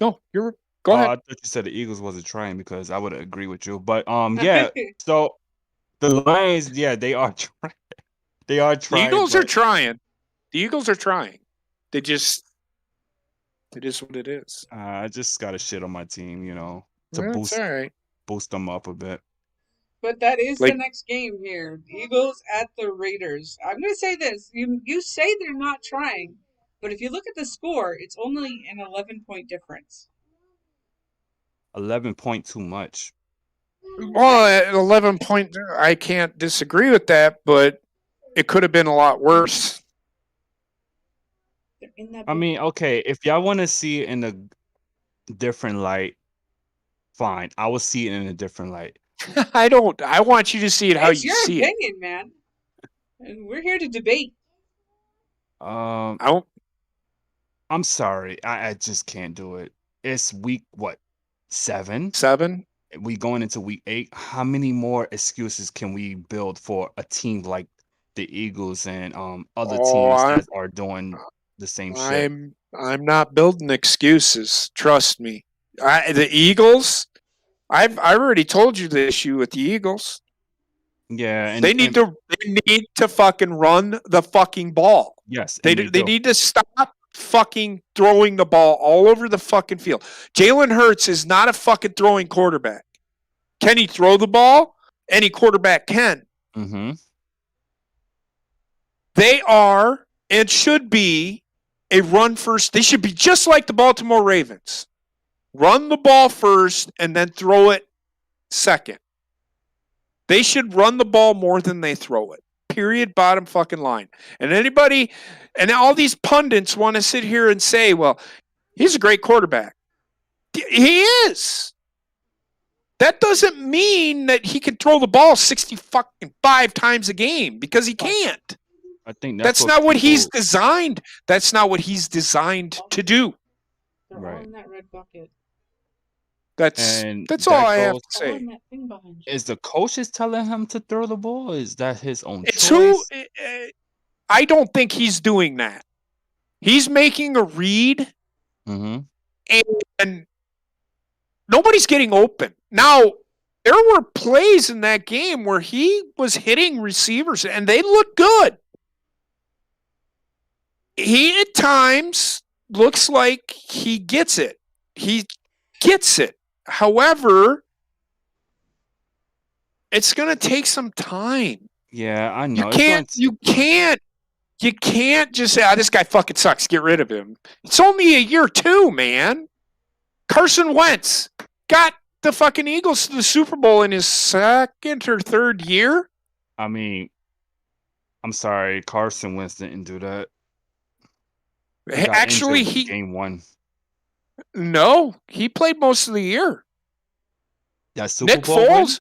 No, go ahead. I thought you said the Eagles wasn't trying because I would agree with you. But yeah, so the Lions, yeah, they are trying. They are trying. The Eagles are trying. The Eagles are trying. It is what it is. I just got to shit on my team, to boost them up a bit. But that is the next game here. Eagles at the Raiders. I'm going to say this. You say they're not trying, but if you look at the score, it's only an 11-point difference. 11 point too much. Well, at 11 point, I can't disagree with that, but it could have been a lot worse. I mean, okay, if y'all want to see it in a different light, fine. I will see it in a different light. I don't. I want you to see it how you see it. It's your opinion, man. And we're here to debate. I'm sorry. I just can't do it. It's week, what, 7? 7? We going into week 8. How many more excuses can we build for a team like the Eagles and other teams that are doing the same shit? I'm not building excuses. Trust me. The Eagles, I've already told you the issue with the Eagles. Yeah, and they need to fucking run the fucking ball. Yes, they need to stop fucking throwing the ball all over the fucking field. Jalen Hurts is not a fucking throwing quarterback. Can he throw the ball? Any quarterback can. Mm-hmm. They are and should be a run first. They should be just like the Baltimore Ravens. Run the ball first and then throw it second. They should run the ball more than they throw it. Period. Bottom fucking line. And anybody, and all these pundits want to sit here and say, well, he's a great quarterback. He is. That doesn't mean that he can throw the ball 65 times a game because he can't. I think that's not what he's designed. That's not what he's designed to do. They're all in that red bucket. That's all I have to say. Is the coaches telling him to throw the ball? Is that his own choice? I don't think he's doing that. He's making a read, and nobody's getting open. Now, there were plays in that game where he was hitting receivers, and they looked good. He, at times, looks like he gets it. He gets it. However, it's going to take some time. Yeah, I know. You can't just say, this guy fucking sucks. Get rid of him. It's only a year too, man. Carson Wentz got the fucking Eagles to the Super Bowl in his second or third year. I mean, I'm sorry. Carson Wentz didn't do that. Actually, game 1. No, he played most of the year. That Super Bowl Foles.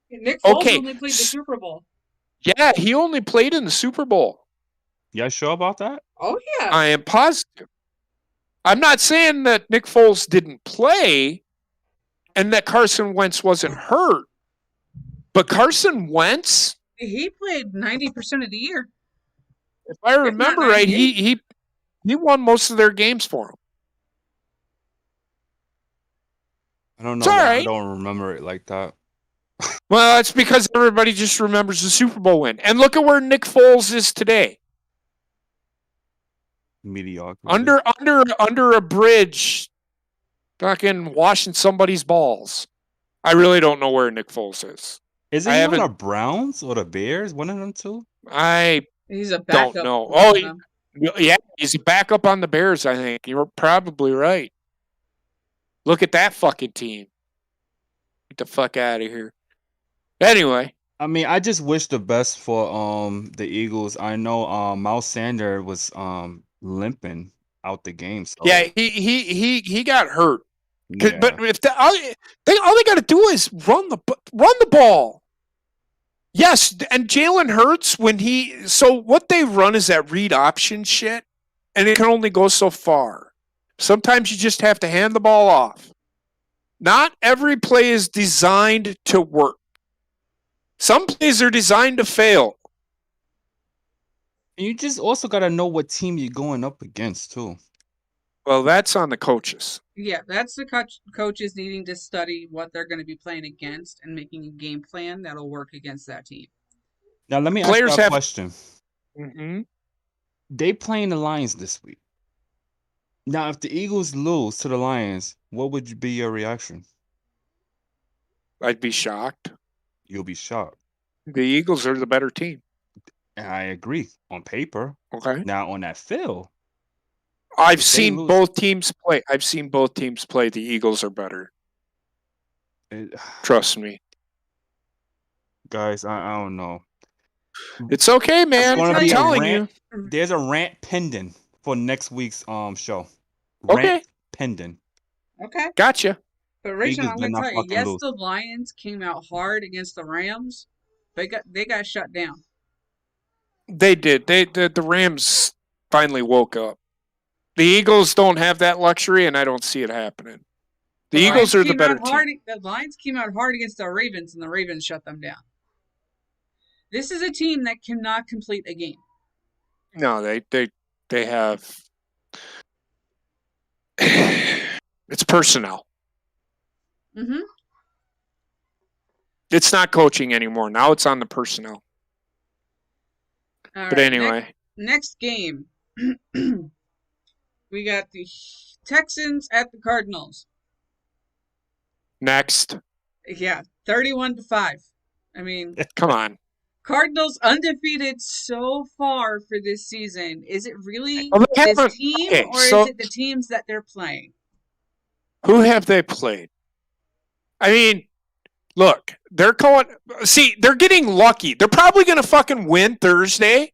Nick Foles only played the Super Bowl. Yeah, he only played in the Super Bowl. You sure about that? Oh yeah, I am positive. I'm not saying that Nick Foles didn't play, and that Carson Wentz wasn't hurt, but Carson Wentz, he played 90% of the year. If I remember right, he won most of their games for him. I don't know. I don't remember it like that. Well, it's because everybody just remembers the Super Bowl win. And look at where Nick Foles is today. Mediocre. Under a bridge, fucking washing somebody's balls. I really don't know where Nick Foles is. Is he on the Browns or the Bears? One of them two? He's a backup. Don't know. Oh, yeah, he's a backup on the Bears, I think. You're probably right. Look at that fucking team. Get the fuck out of here. Anyway. I mean, I just wish the best for the Eagles. I know Miles Sanders was limping out the game. So. Yeah, he got hurt. Yeah. But if all they got to do is run the ball. Yes, and Jalen Hurts so what they run is that read option shit, and it can only go so far. Sometimes you just have to hand the ball off. Not every play is designed to work. Some plays are designed to fail. And you just also got to know what team you're going up against, too. Well, that's on the coaches. Yeah, that's the coaches needing to study what they're going to be playing against and making a game plan that'll work against that team. Now, let me ask you a question. Mm-hmm. They playing the Lions this week. Now, if the Eagles lose to the Lions, what would be your reaction? I'd be shocked. You'll be shocked. The Eagles are the better team. And I agree on paper. Okay. Now, on that field, I've seen both teams play. The Eagles are better. Trust me. Guys, I don't know. It's okay, man. I'm telling you. There's a rant pending for next week's show. Okay. Rant pending. Okay. Gotcha. But Rachel, I'm going to tell you, yes, the Lions came out hard against the Rams. They got shut down. They did. The Rams finally woke up. The Eagles don't have that luxury, and I don't see it happening. The Eagles are the better team. The Lions came out hard against the Ravens, and the Ravens shut them down. This is a team that cannot complete a game. No, they have. It's personnel. Mm-hmm. It's not coaching anymore. Now it's on the personnel. All but right, anyway. Next game. We got the Texans at the Cardinals. Next. Yeah, 31-5. I mean, come on. Cardinals undefeated so far for this season. Is it really this team, or is it the teams that they're playing? Who have they played? I mean, look, they're getting lucky. They're probably going to fucking win Thursday.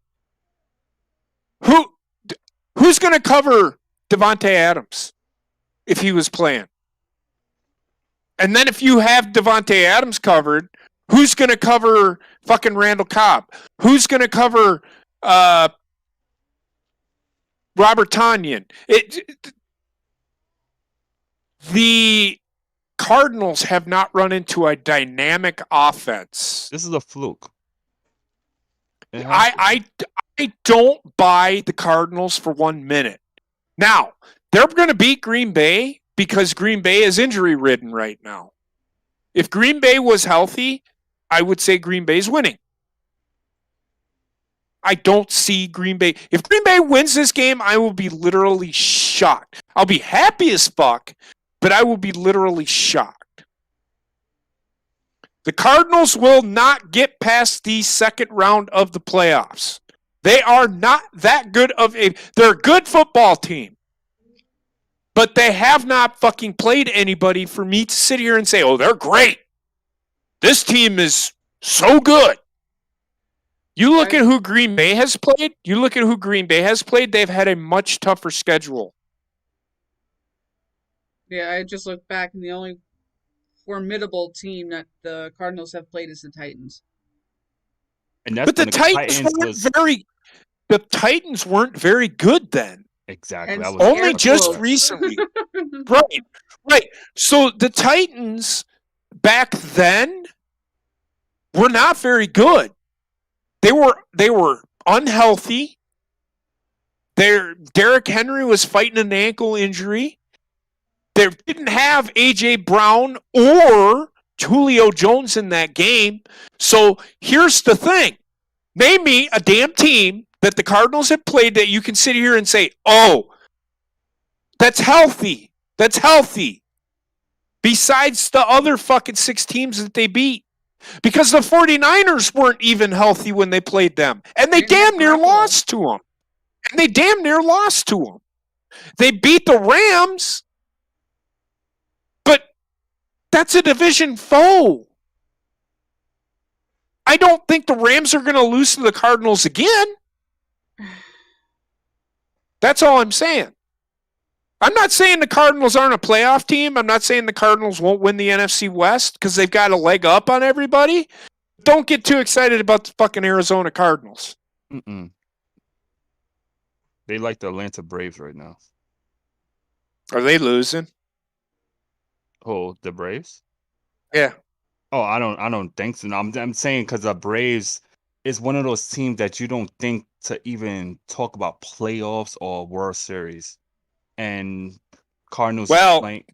Who's going to cover Devontae Adams if he was playing? And then if you have Devontae Adams covered, who's going to cover fucking Randall Cobb? Who's going to cover Robert Tonyan? The Cardinals have not run into a dynamic offense. This is a fluke. I don't buy the Cardinals for 1 minute. Now, they're going to beat Green Bay because Green Bay is injury-ridden right now. If Green Bay was healthy, I would say Green Bay's winning. I don't see Green Bay. If Green Bay wins this game, I will be literally shocked. I'll be happy as fuck, but I will be literally shocked. The Cardinals will not get past the second round of the playoffs. They are not that good they're a good football team. But they have not fucking played anybody for me to sit here and say, oh, they're great. This team is so good. You look at who Green Bay has played. They've had a much tougher schedule. Yeah, I just looked back, and the only formidable team that the Cardinals have played is the Titans. And that's but the Titans weren't very good then. Exactly. That was only just recently. Right. So the Titans back then were not very good. They were unhealthy. Derrick Henry was fighting an ankle injury. They didn't have A.J. Brown or Julio Jones in that game. So here's the thing. Name me a damn team that the Cardinals have played that you can sit here and say, oh, that's healthy. That's healthy. Besides the other fucking 6 teams that they beat. Because the 49ers weren't even healthy when they played them. And they damn near lost to them. They beat the Rams. But that's a division foe. I don't think the Rams are going to lose to the Cardinals again. That's all I'm saying. I'm not saying the Cardinals aren't a playoff team. I'm not saying the Cardinals won't win the NFC West because they've got a leg up on everybody. Don't get too excited about the fucking Arizona Cardinals. Mm-mm. They like the Atlanta Braves right now. Are they losing? Who, the Braves? Yeah. Oh, I don't think so. No, I'm saying because the Braves is one of those teams that you don't think to even talk about playoffs or World Series, and Cardinals is Well, playing.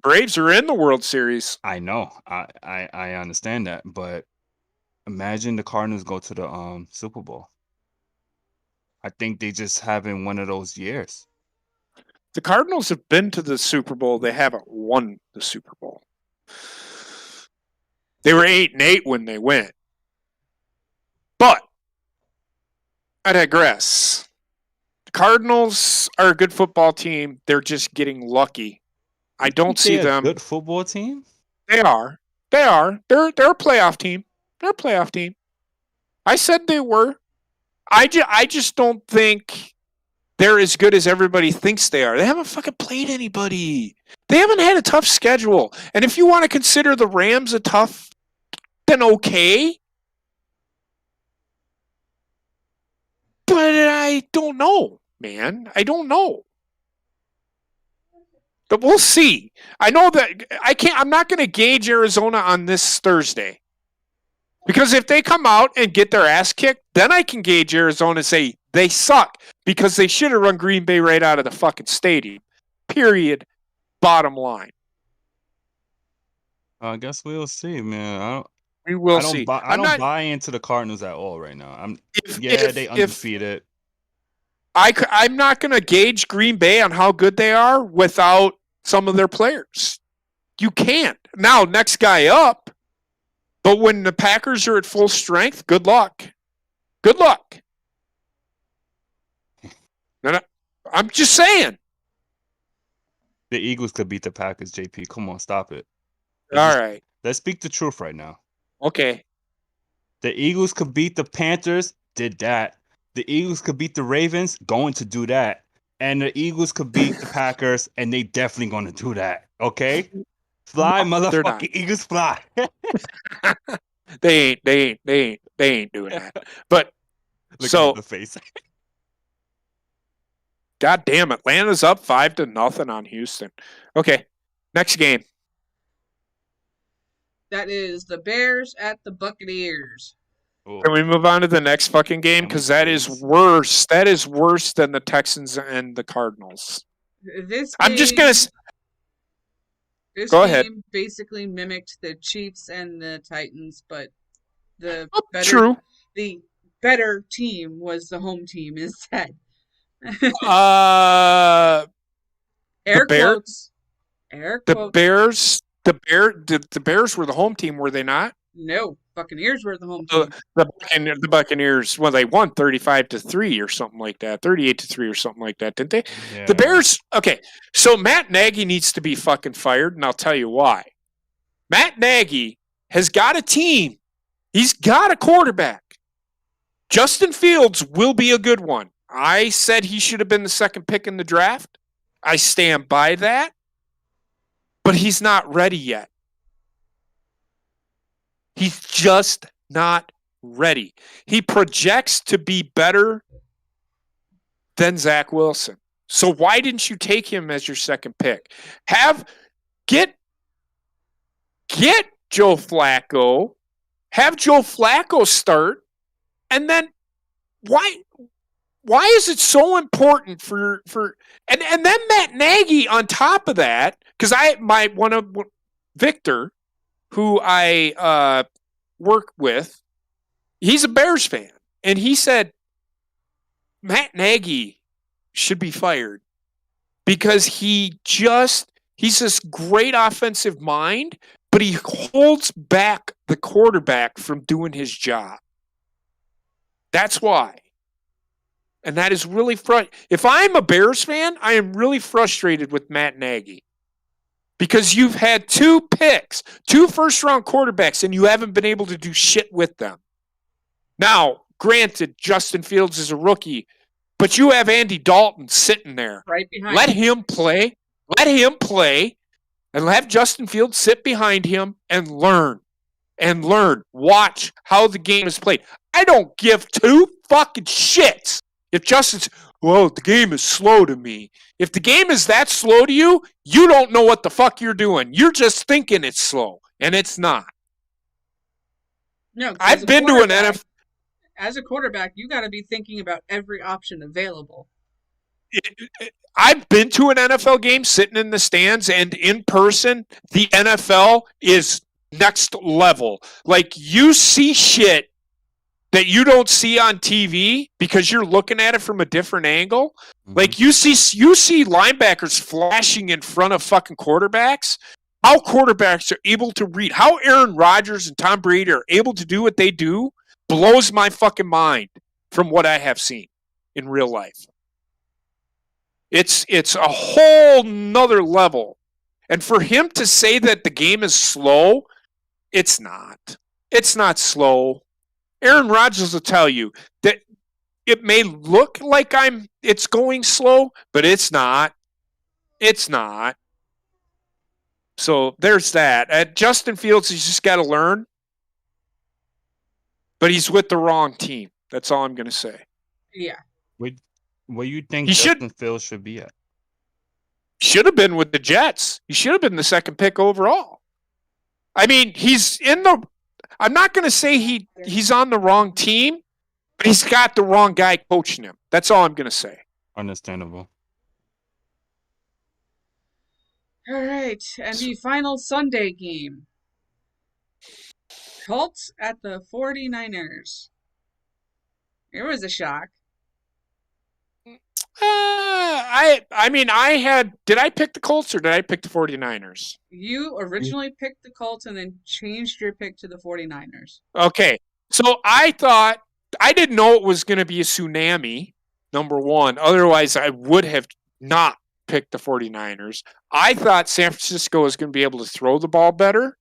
Braves are in the World Series. I know, I understand that, but imagine the Cardinals go to the Super Bowl. I think they just having one of those years. The Cardinals have been to the Super Bowl. They haven't won the Super Bowl. They were 8-8 when they went. But I digress. The Cardinals are a good football team. They're just getting lucky. I don't see them. Good football team? They are. They're a playoff team. They're a playoff team. I said they were. I just don't think they're as good as everybody thinks they are. They haven't fucking played anybody. They haven't had a tough schedule. And if you want to consider the Rams a tough, then okay. But I don't know, man. I don't know. But we'll see. I know that I'm not going to gauge Arizona on this Thursday. Because if they come out and get their ass kicked, then I can gauge Arizona and say they suck because they should have run Green Bay right out of the fucking stadium. Period. Bottom line. I guess we'll see, man. We will see. I don't buy into the Cardinals at all right now. They undefeated. I'm not going to gauge Green Bay on how good they are without some of their players. You can't. Now, next guy up. But when the Packers are at full strength, good luck. Good luck. I'm just saying. The Eagles could beat the Packers, JP. Come on, stop it. All right. Let's speak the truth right now. Okay. The Eagles could beat the Panthers, did that. The Eagles could beat the Ravens, going to do that. And the Eagles could beat the Packers, and they definitely going to do that. Okay? Fly, motherfucking Eagles, fly. They ain't doing that. But look so at the face. God damn, Atlanta's up 5-0 on Houston. Okay, next game. That is the Bears at the Buccaneers. Can we move on to the next fucking game? Because that is worse. That is worse than the Texans and the Cardinals. I'm just going to... This Go game ahead. basically mimicked the Chiefs and the Titans, but the better team was the home team instead. Air quotes. The Bears were the home team, were they not? No, Buccaneers were the home team. The Buccaneers, well, they won 35-3 or something like that, 38-3 or something like that, didn't they? Yeah. The Bears, okay. So Matt Nagy needs to be fucking fired, and I'll tell you why. Matt Nagy has got a team. He's got a quarterback. Justin Fields will be a good one. I said he should have been the second pick in the draft. I stand by that. But he's not ready yet. He's just not ready. He projects to be better than Zach Wilson. So why didn't you take him as your second pick? Get Joe Flacco. Have Joe Flacco start. And then why is it so important for and then Matt Nagy on top of that, because Victor, who I work with, he's a Bears fan, and he said Matt Nagy should be fired because he's this great offensive mind, but he holds back the quarterback from doing his job. That's why. And that is really frustrating. If I'm a Bears fan, I am really frustrated with Matt Nagy. Because you've had 2 picks, 2 first-round quarterbacks, and you haven't been able to do shit with them. Now, granted, Justin Fields is a rookie, but you have Andy Dalton sitting there. Right behind Let him play. Let him play. And have Justin Fields sit behind him and learn. Watch how the game is played. I don't give 2 fucking shits. If Justin's, well, the game is slow to me. If the game is that slow to you, you don't know what the fuck you're doing. You're just thinking it's slow, and it's not. No, I've been to an NFL. As a quarterback, you got to be thinking about every option available. I've been to an NFL game sitting in the stands, and in person, the NFL is next level. Like, you see shit that you don't see on TV because you're looking at it from a different angle. Mm-hmm. Like, you see linebackers flashing in front of fucking quarterbacks. How quarterbacks are able to read, how Aaron Rodgers and Tom Brady are able to do what they do blows my fucking mind from what I have seen in real life. It's a whole nother level. And for him to say that the game is slow, it's not. It's not slow. Aaron Rodgers will tell you that it may look like it's going slow, but it's not. It's not. So there's that. Justin Fields, he's just got to learn. But he's with the wrong team. That's all I'm going to say. Yeah. Where you think Justin Fields should be at? Should have been with the Jets. He should have been the second pick overall. I mean, I'm not going to say he's on the wrong team, but he's got the wrong guy coaching him. That's all I'm going to say. Understandable. All right, and the final Sunday game. Colts at the 49ers. It was a shock. Did I pick the Colts or did I pick the 49ers? You originally picked the Colts and then changed your pick to the 49ers. Okay. So I didn't know it was going to be a tsunami, number one. Otherwise, I would have not picked the 49ers. I thought San Francisco was going to be able to throw the ball better,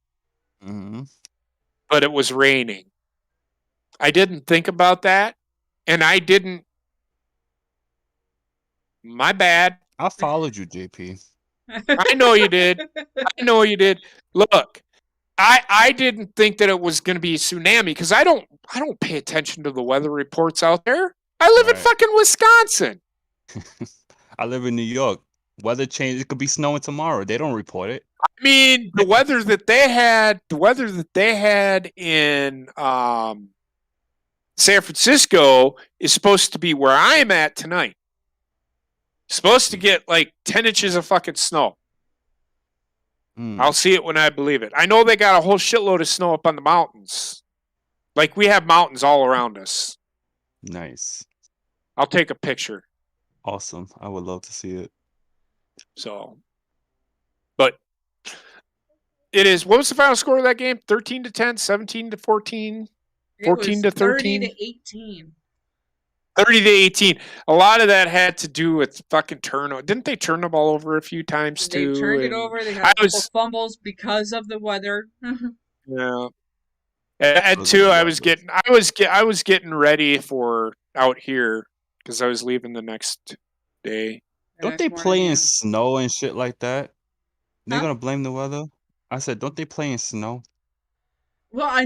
but it was raining. I didn't think about that, and I didn't. My bad. I followed you, JP. I know you did. Look, I didn't think that it was going to be a tsunami because I don't pay attention to the weather reports out there. I live in fucking Wisconsin. I live in New York. Weather change. It could be snowing tomorrow. They don't report it. I mean, the weather that they had in San Francisco is supposed to be where I am at tonight. Supposed to get like 10 inches of fucking snow. I'll see it when I believe it. I know they got a whole shitload of snow up on the mountains. Like, we have mountains all around us. Nice. I'll take a picture. Awesome. I would love to see it. So, but it is. What was the final score of that game? 13-10, 17-14, 14-13, 30-18. 30-18. A lot of that had to do with fucking turnover. Didn't they turn the ball over a few times too? They turned it over. They had a couple fumbles because of the weather. Yeah. And two, I was getting ready for out here because I was leaving the next day. Don't they play in snow and shit like that? They're gonna blame the weather? I said, don't they play in snow? Well,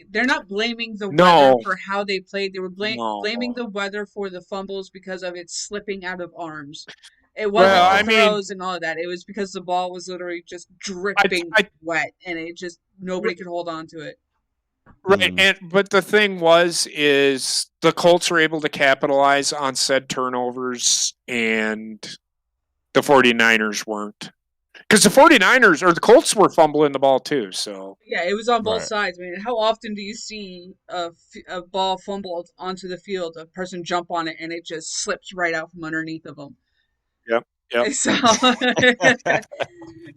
they're not blaming the weather for how they played. They were blaming the weather for the fumbles because of it slipping out of arms. It wasn't throws and all of that. It was because the ball was literally just dripping wet, and it just nobody could hold on to it. Right, but the thing is the Colts were able to capitalize on said turnovers, and the 49ers weren't. Because the 49ers, or the Colts were fumbling the ball too, so. Yeah, it was on both sides. I mean, how often do you see a ball fumbled onto the field, a person jump on it, and it just slips right out from underneath of them? Yep. So,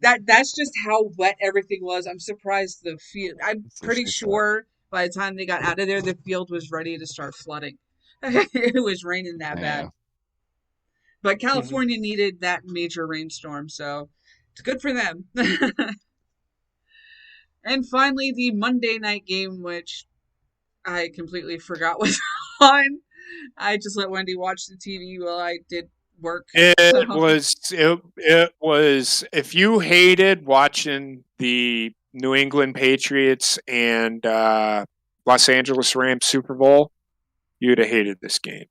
that's just how wet everything was. I'm surprised the field, I'm pretty sure by the time they got out of there, the field was ready to start flooding. It was raining that bad. But California needed that major rainstorm, so it's good for them. And finally, the Monday night game, which I completely forgot was on. I just let Wendy watch the TV while I did work. It was if you hated watching the New England Patriots and Los Angeles Rams Super Bowl, you'd have hated this game.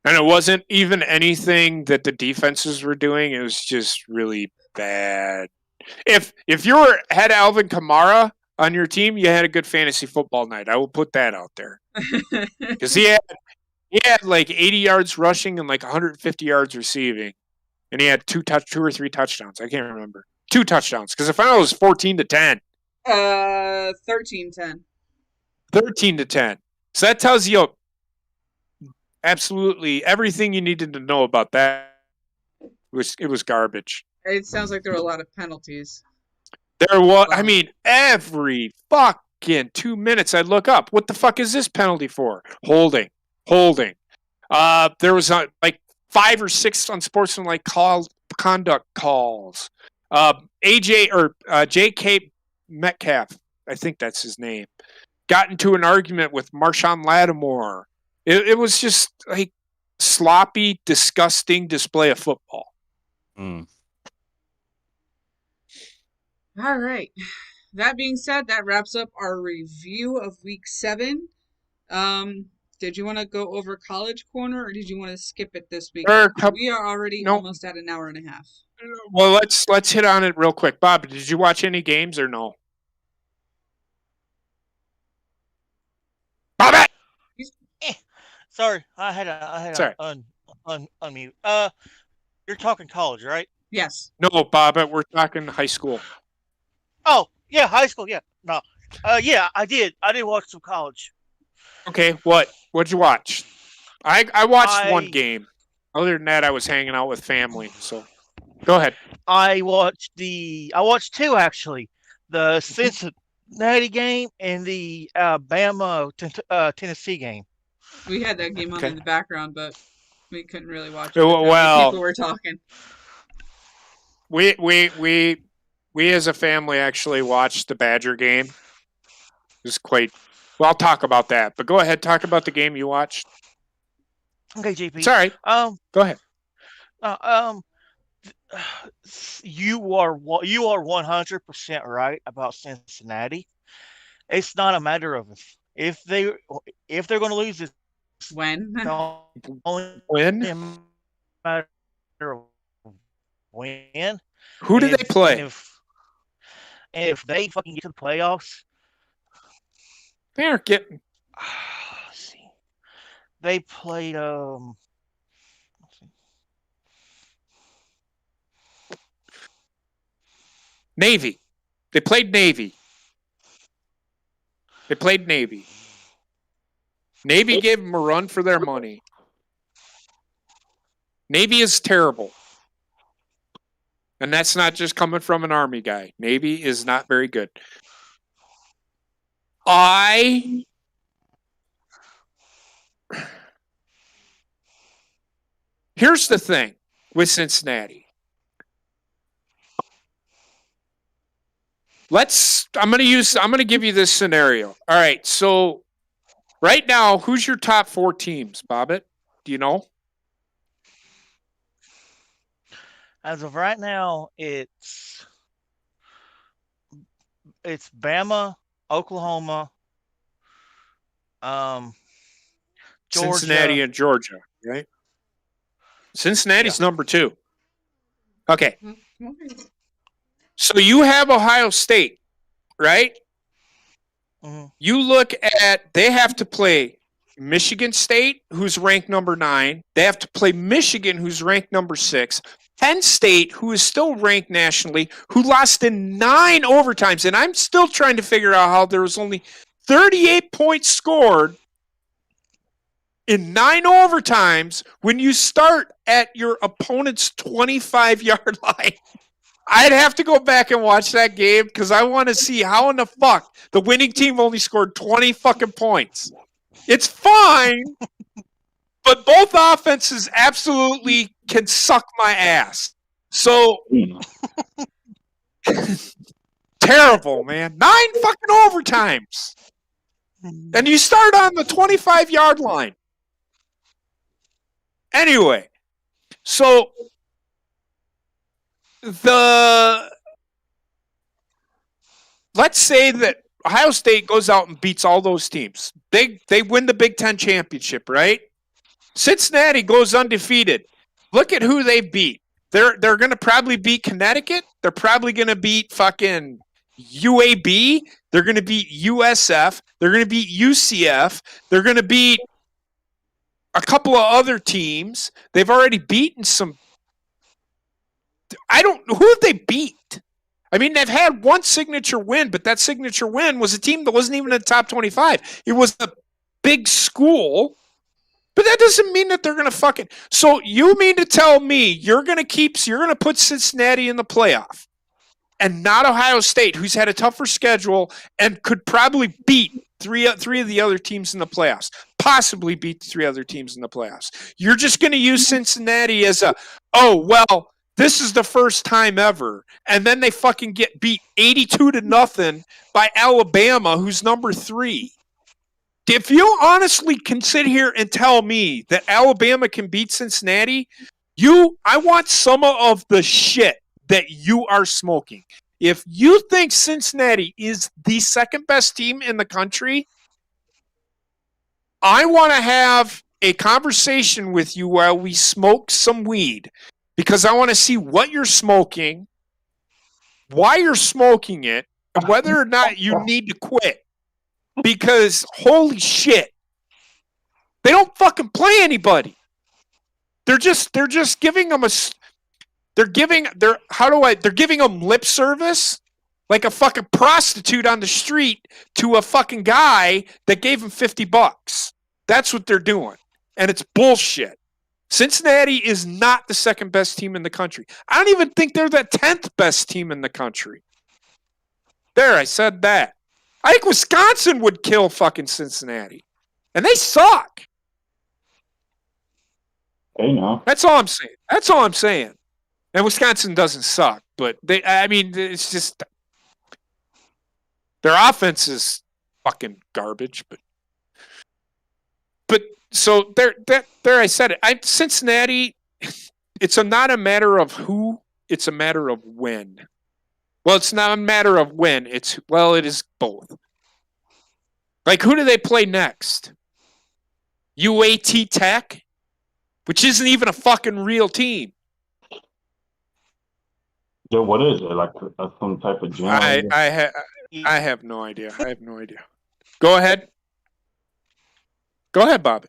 And it wasn't even anything that the defenses were doing. It was just really bad. If you had Alvin Kamara on your team, you had a good fantasy football night. I will put that out there. Because he had like 80 yards rushing and like 150 yards receiving. And he had two or three touchdowns. I can't remember. 2 touchdowns. Because the final was 14-10. 13-10. 13-10. So that tells you absolutely everything you needed to know about that. It was garbage. It sounds like there were a lot of penalties. There was, I mean, every fucking 2 minutes I'd look up. What the fuck is this penalty for? Holding. There was like 5 or 6 unsportsmanlike conduct calls. J.K. Metcalf, I think that's his name, got into an argument with Marshawn Lattimore. It was just like sloppy, disgusting display of football. Mm. All right. That being said, that wraps up our review of Week 7. Did you want to go over College Corner, or did you want to skip it this week? We are already almost at an hour and a half. Well, let's hit on it real quick. Bob, did you watch any games or no? Bob! Sorry, I had unmute. You're talking college, right? Yes. No, Bob, we're talking high school. Oh, yeah, high school, yeah. No. Yeah, I did watch some college. Okay, what'd you watch? I watched one game. Other than that, I was hanging out with family, so go ahead. I watched 2 actually. The Cincinnati game and the Alabama Tennessee game. We had that game on in the background, but we couldn't really watch it. Well, people were talking. We as a family actually watched the Badger game. It was quite. Well, I'll talk about that, but go ahead. Talk about the game you watched. Okay, JP. Sorry. Go ahead. You are 100% right about Cincinnati. It's not a matter of if they're going to lose this. When? When? Matter of when. Who do they play? And if they fucking get to the playoffs, they aren't getting. See, they played Navy. They played Navy. Navy gave them a run for their money. Navy is terrible. And that's not just coming from an Army guy. Navy is not very good. Here's the thing with Cincinnati. I'm going to give you this scenario. All right. So right now, who's your top 4 teams, Bobbit? Do you know? As of right now, it's Bama, Oklahoma, Georgia. Cincinnati and Georgia, right? Cincinnati's number 2. Okay. So you have Ohio State, right? Mm-hmm. You look at, they have to play Michigan State, who's ranked number 9. They have to play Michigan, who's ranked number 6. Penn State, who is still ranked nationally, who lost in 9 overtimes. And I'm still trying to figure out how there was only 38 points scored in 9 overtimes when you start at your opponent's 25-yard line. I'd have to go back and watch that game because I want to see how in the fuck the winning team only scored 20 fucking points. It's fine, but both offenses absolutely can suck my ass. So, terrible, man. 9 fucking overtimes. And you start on the 25-yard line. Anyway, so let's say that Ohio State goes out and beats all those teams. They win the Big Ten championship, right? Cincinnati goes undefeated. Look at who they beat. They're going to probably beat Connecticut. They're probably going to beat fucking UAB. They're going to beat USF. They're going to beat UCF. They're going to beat a couple of other teams. They've already beaten some. Who have they beat? I mean, they've had one signature win, but that signature win was a team that wasn't even in the top 25. It was a big school, but that doesn't mean that they're going to fucking. So you mean to tell me you're going to put Cincinnati in the playoff and not Ohio State, who's had a tougher schedule and could probably beat three of the other teams in the playoffs, possibly beat the three other teams in the playoffs. You're just going to use Cincinnati as this is the first time ever. And then they fucking get beat 82-0 by Alabama, who's number 3. If you honestly can sit here and tell me that Alabama can beat Cincinnati, I want some of the shit that you are smoking. If you think Cincinnati is the second best team in the country, I want to have a conversation with you while we smoke some weed, because I want to see what you're smoking, why you're smoking it, and whether or not you need to quit. Because holy shit, they don't fucking play anybody. They're just giving them they're giving them lip service like a fucking prostitute on the street to a fucking guy that gave him $50. That's what they're doing. And it's bullshit. Cincinnati is not the second best team in the country. I don't even think they're the 10th best team in the country. There, I said that. I think Wisconsin would kill fucking Cincinnati. And they suck. Hey, no. That's all I'm saying. And Wisconsin doesn't suck, but it's just their offense is fucking garbage, but so there I said it. Cincinnati, it's not a matter of who, it's a matter of when. Well, it's not a matter of when, it is both. Like, who do they play next? UAT Tech, which isn't even a fucking real team. Yeah, what is it? Like some type of gym? I have no idea. Go ahead. Go ahead, Bobby.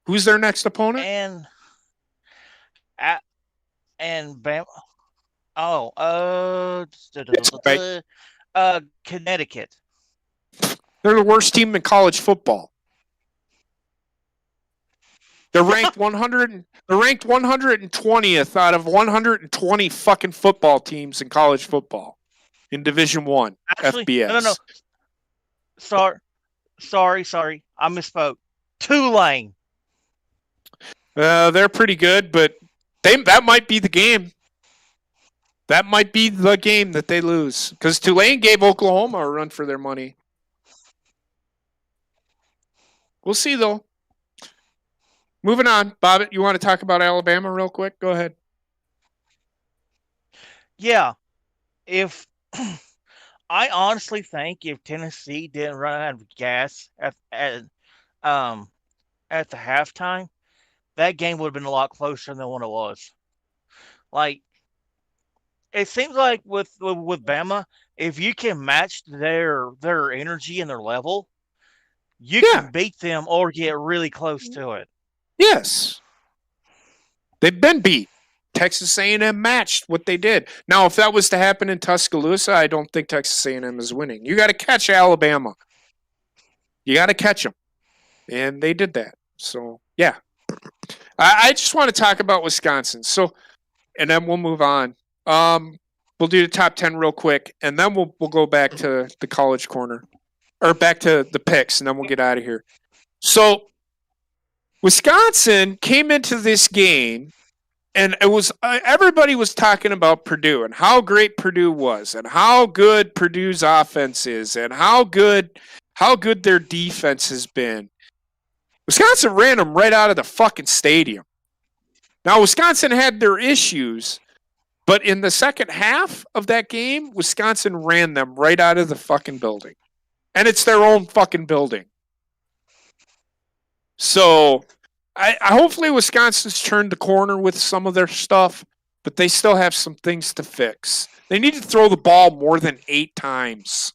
Who's their next opponent? Bama. Connecticut. They're the worst team in college football. They're ranked 100. They're ranked 120th out of 120 fucking football teams in college football in Division I. Actually, FBS. No. Sorry. I misspoke. Tulane. They're pretty good, but that might be the game. That might be the game that they lose, because Tulane gave Oklahoma a run for their money. We'll see, though. Moving on. Bobbitt, you want to talk about Alabama real quick? Go ahead. Yeah. I honestly think if Tennessee didn't run out of gas at the halftime, that game would have been a lot closer than what it was. Like, it seems like with Bama, if you can match their energy and their level, you can beat them or get really close to it. Yes. They've been beat. Texas A&M matched what they did. Now, if that was to happen in Tuscaloosa, I don't think Texas A&M is winning. You got to catch Alabama. You got to catch them. And they did that. So, yeah. I just want to talk about Wisconsin. So, and then we'll move on. We'll do the top 10 real quick, and then we'll go back to the college corner. Or back to the picks, and then we'll get out of here. So, Wisconsin came into this game, and it was everybody was talking about Purdue and how great Purdue was, and how good Purdue's offense is, and how good their defense has been. Wisconsin ran them right out of the fucking stadium. Now, Wisconsin had their issues, but in the second half of that game, Wisconsin ran them right out of the fucking building. And it's their own fucking building. So I hopefully Wisconsin's turned the corner with some of their stuff, but they still have some things to fix. They need to throw the ball more than 8 times.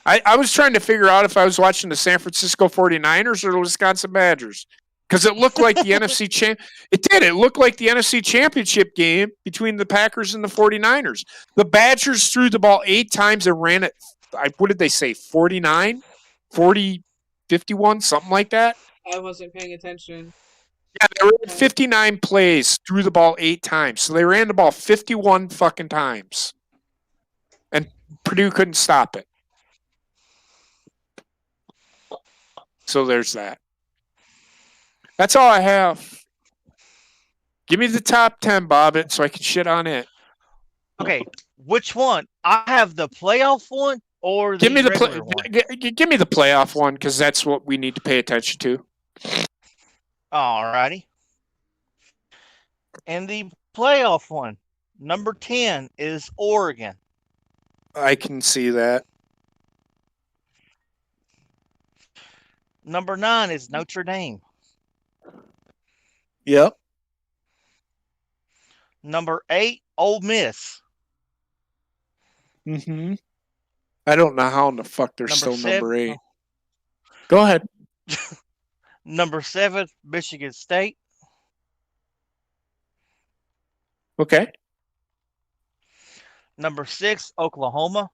I was trying to figure out if I was watching the San Francisco 49ers or the Wisconsin Badgers. Because it looked like the NFC It did. It looked like the NFC Championship game between the Packers and the 49ers. The Badgers threw the ball 8 times and ran it, what did they say, 49? 40, 51, something like that? I wasn't paying attention. Yeah, they ran 59 plays, threw the ball 8 times. So they ran the ball 51 fucking times. And Purdue couldn't stop it. So there's that. That's all I have. Give me the top 10, Bobbit, so I can shit on it. Okay, which one? I have the playoff one or the regular one? Give me the playoff one, because that's what we need to pay attention to. Alrighty. And the playoff one, number 10 is Oregon. I can see that. Number 9 is Notre Dame. Yep. Number 8, Ole Miss. Mm-hmm. I don't know how in the fuck they're still number 8. Go ahead. Number 7, Michigan State. Okay. Number 6, Oklahoma.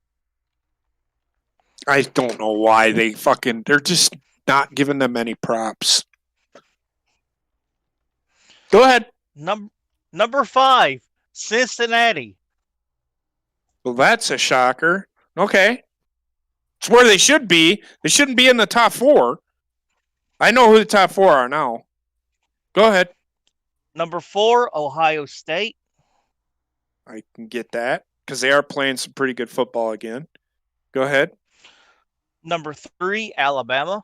I don't know why they're just not giving them any props. Go ahead. Number 5, Cincinnati. Well, that's a shocker. Okay. It's where they should be. They shouldn't be in the top 4. I know who the top 4 are now. Go ahead. Number 4, Ohio State. I can get that because they are playing some pretty good football again. Go ahead. Number 3, Alabama.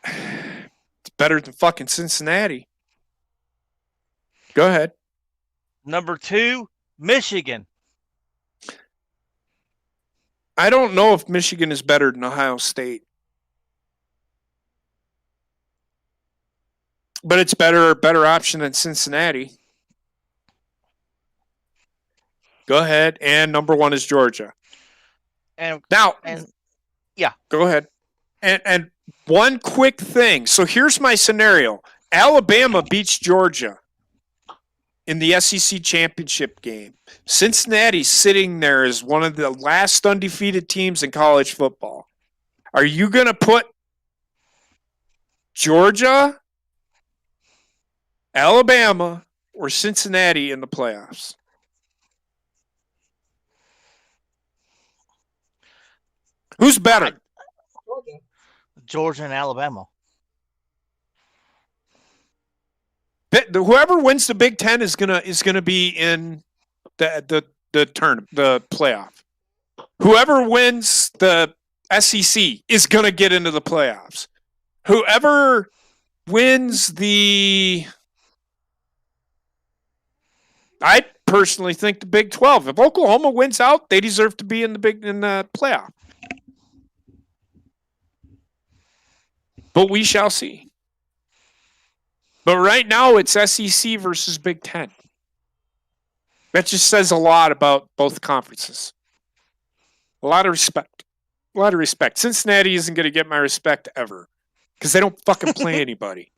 It's better than fucking Cincinnati. Go ahead. Number 2, Michigan. I don't know if Michigan is better than Ohio State. But it's better option than Cincinnati. Go ahead. And number 1 is Georgia. And yeah. Go ahead. And one quick thing. So here's my scenario. Alabama beats Georgia in the SEC championship game. Cincinnati's sitting there as one of the last undefeated teams in college football. Are you going to put Georgia, Alabama, or Cincinnati in the playoffs? Who's better? Georgia and Alabama. Whoever wins the Big Ten is gonna be in the tournament, the playoff. Whoever wins the SEC is gonna get into the playoffs. Whoever wins I personally think the Big 12. If Oklahoma wins out, they deserve to be in the playoff. But we shall see. But right now, it's SEC versus Big Ten. That just says a lot about both conferences. A lot of respect. A lot of respect. Cincinnati isn't going to get my respect ever because they don't fucking play anybody.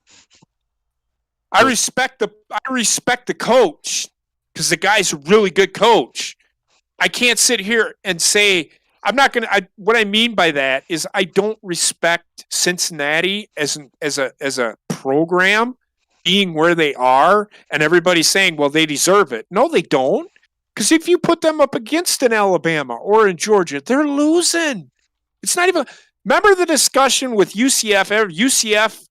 I respect the coach because the guy's a really good coach. I can't sit here and say I'm not going to. What I mean by that is I don't respect Cincinnati as a program being where they are, and everybody's saying, well, they deserve it. No, they don't. Because if you put them up against an Alabama or in Georgia, they're losing. It's not even. Remember the discussion with UCF? UCF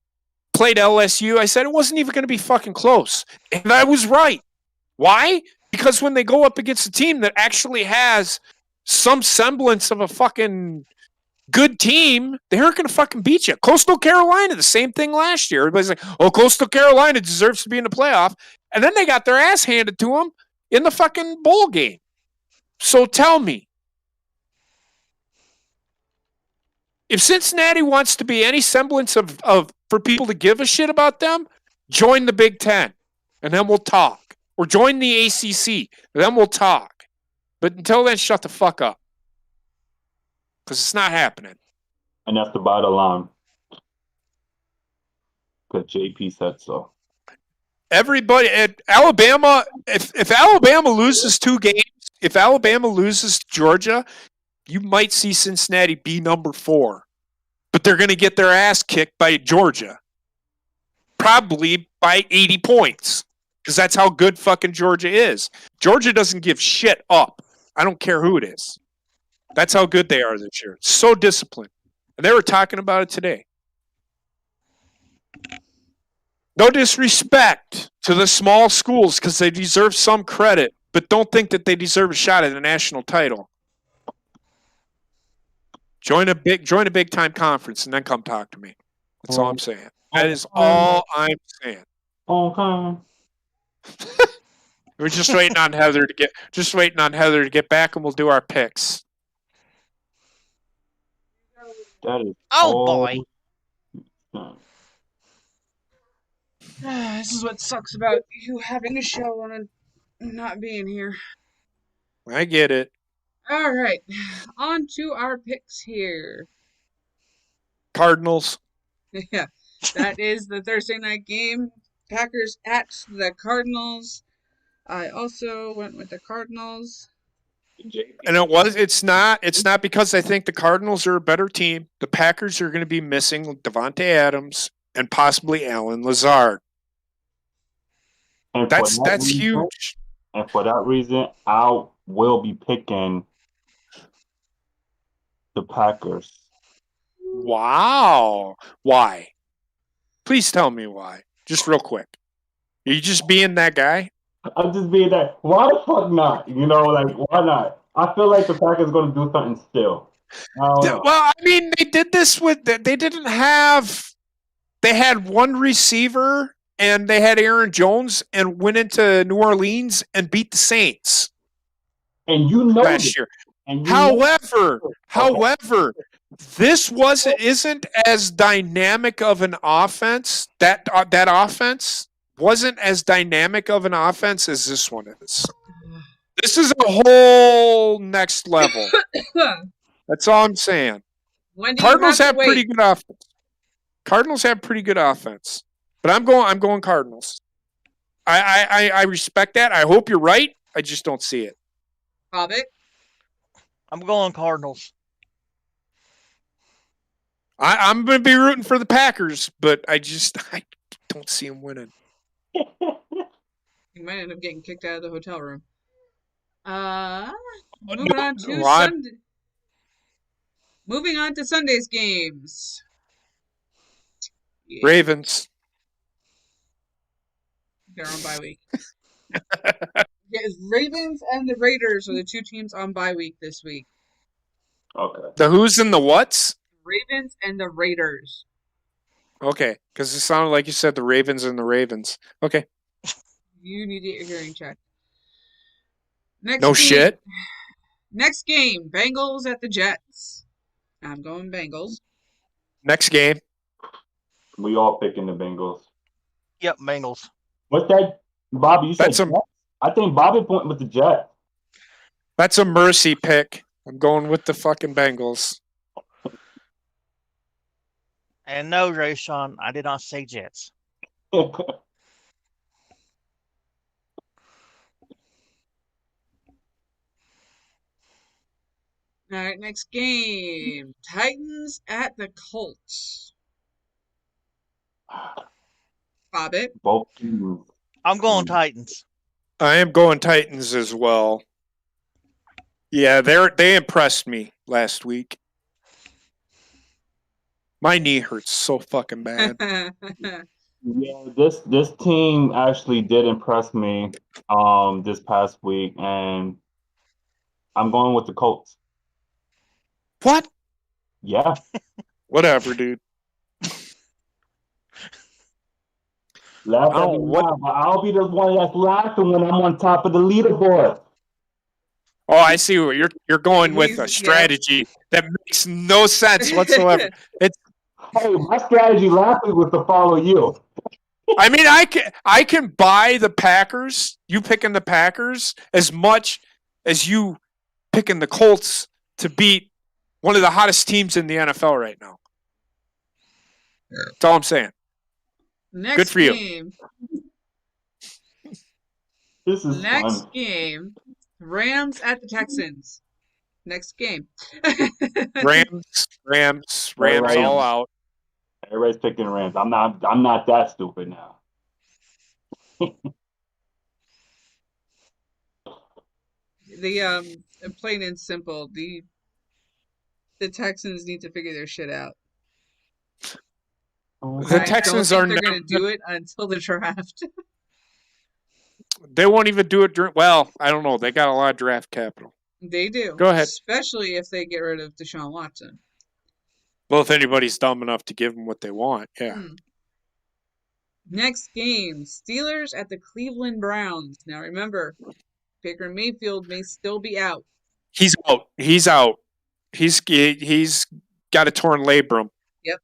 played LSU. I said it wasn't even going to be fucking close, and I was right. Why? Because when they go up against a team that actually has some semblance of a fucking good team, they aren't going to fucking beat you. Coastal Carolina, the same thing last year. Everybody's like, oh, Coastal Carolina deserves to be in the playoff. And then they got their ass handed to them in the fucking bowl game. So tell me, If Cincinnati wants to be any semblance of for people to give a shit about them, join the Big Ten, and then we'll talk. Or join the ACC, and then we'll talk. But until then, shut the fuck up. Because it's not happening. And that's the bottom line. Because JP said so. Everybody at Alabama, if Alabama loses 2 games, if Alabama loses Georgia, you might see Cincinnati be number 4. But they're going to get their ass kicked by Georgia. Probably by 80 points. Because that's how good fucking Georgia is. Georgia doesn't give shit up. I don't care who it is. That's how good they are this year. So disciplined. And they were talking about it today. No disrespect to the small schools because they deserve some credit, but don't think that they deserve a shot at a national title. Join a big time conference and then come talk to me. That's all I'm saying. That is all I'm saying. Okay. We're just waiting on Heather to get back, and we'll do our picks. That is. boy. This is what sucks about you having a show and not being here. I get it. All right, on to our picks here. Cardinals. Yeah, that is the Thursday night game. Packers at the Cardinals. I also went with the Cardinals. And it's not because I think the Cardinals are a better team. The Packers are going to be missing Davante Adams and possibly Alan Lazard. And that's huge. And for that reason, I will be picking the Packers. Wow. Why? Please tell me why. Just real quick. Are you just being that guy? I'm just being that. Why the fuck not? You know, like, why not? I feel like the Packers are going to do something still. Well, I mean, they did this with. They didn't have. They had one receiver, and they had Aaron Jones, and went into New Orleans and beat the Saints. And you know last year. However, this isn't as dynamic of an offense. That offense wasn't as dynamic of an offense as this one is. This is a whole next level. That's all I'm saying. Cardinals have pretty good offense. Cardinals have pretty good offense, but I'm going Cardinals. I respect that. I hope you're right. I just don't see it. Hobbit? I'm going Cardinals. I'm going to be rooting for the Packers, but I don't see them winning. You might end up getting kicked out of the hotel room. Moving on to Sunday's games. Yeah. Ravens. They're on bye week. Yes, Ravens and the Raiders are the 2 teams on bye week this week. Okay. The who's and the what's? Ravens and the Raiders. Okay, because it sounded like you said the Ravens and the Ravens. Okay. You need to get your hearing checked. Shit. Next game, Bengals at the Jets. I'm going Bengals. Next game. We all picking the Bengals. Yep, Bengals. What's that, Bobby? You said Jets? I think Bobby went with the Jets. That's a mercy pick. I'm going with the fucking Bengals. And no, Ray Sean, I did not say Jets. All right, next game. Titans at the Colts. Bobbit. Both teams. I'm going Titans. I am going Titans as well. Yeah, they impressed me last week. My knee hurts so fucking bad. Yeah, this team actually did impress me this past week, and I'm going with the Colts. What? Yeah. Whatever, dude. I'll be the one that's laughing when I'm on top of the leaderboard. Oh, I see what you're going with a strategy that makes makes no sense whatsoever. Hey, my strategy last week was to follow you. I mean, I can buy the Packers, you picking the Packers, as much as you picking the Colts to beat one of the hottest teams in the NFL right now. That's all I'm saying. Next Good for game. This is Next fun. game. Rams at the Texans. Next game. Rams Rams. all out. Everybody's picking Rams. I'm not that stupid now. Plain and simple, the Texans need to figure their shit out. The Texans they're going to do it until the draft. They won't even do it during. Well, I don't know. They got a lot of draft capital. They do. Go ahead. Especially if they get rid of Deshaun Watson. Well, if anybody's dumb enough to give them what they want, yeah. Next game, Steelers at the Cleveland Browns. Now remember, Baker Mayfield may still be out. He's out. He's got a torn labrum. Yep.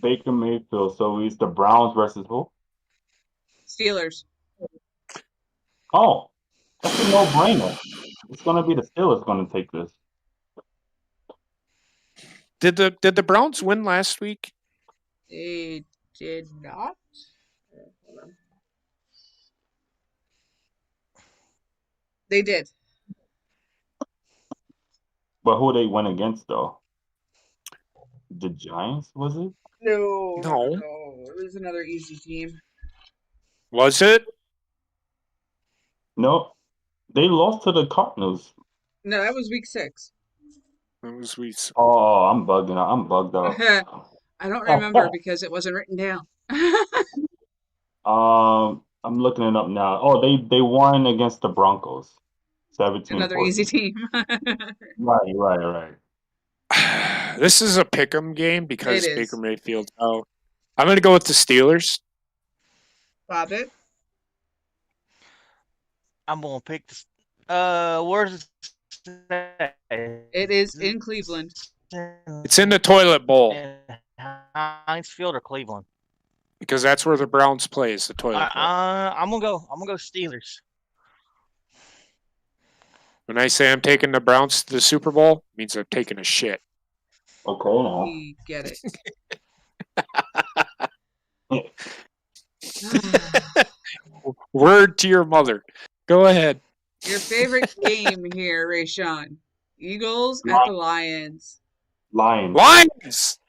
Baker Mayfield. So he's the Browns versus who? Steelers. Oh, that's a no-brainer. It's going to be the Steelers going to take this. Did the Browns win last week? They did not. They did. But who they went against, though? The Giants, was it? No. No. It was another easy team. Was it? No. They lost to the Cardinals. No, that was week 6. That was week. Oh, I'm bugging out. I'm bugged out. I don't remember because it wasn't written down. I'm looking it up now. Oh, they won against the Broncos. 17. Another easy team. Right. This is a pick'em game because Baker Mayfield's out. I'm going to go with the Steelers. Bobbitt? I'm going to pick where's it? It is in Cleveland. It's in the toilet bowl. Heinz Field or Cleveland? Because that's where the Browns play, is the toilet bowl. I'm gonna go Steelers. When I say I'm taking the Browns to the Super Bowl, it means I'm taking a shit. Okay, now. We get it. Word to your mother. Go ahead. Your favorite game here, Rayshawn. Eagles at the Lions. Lions.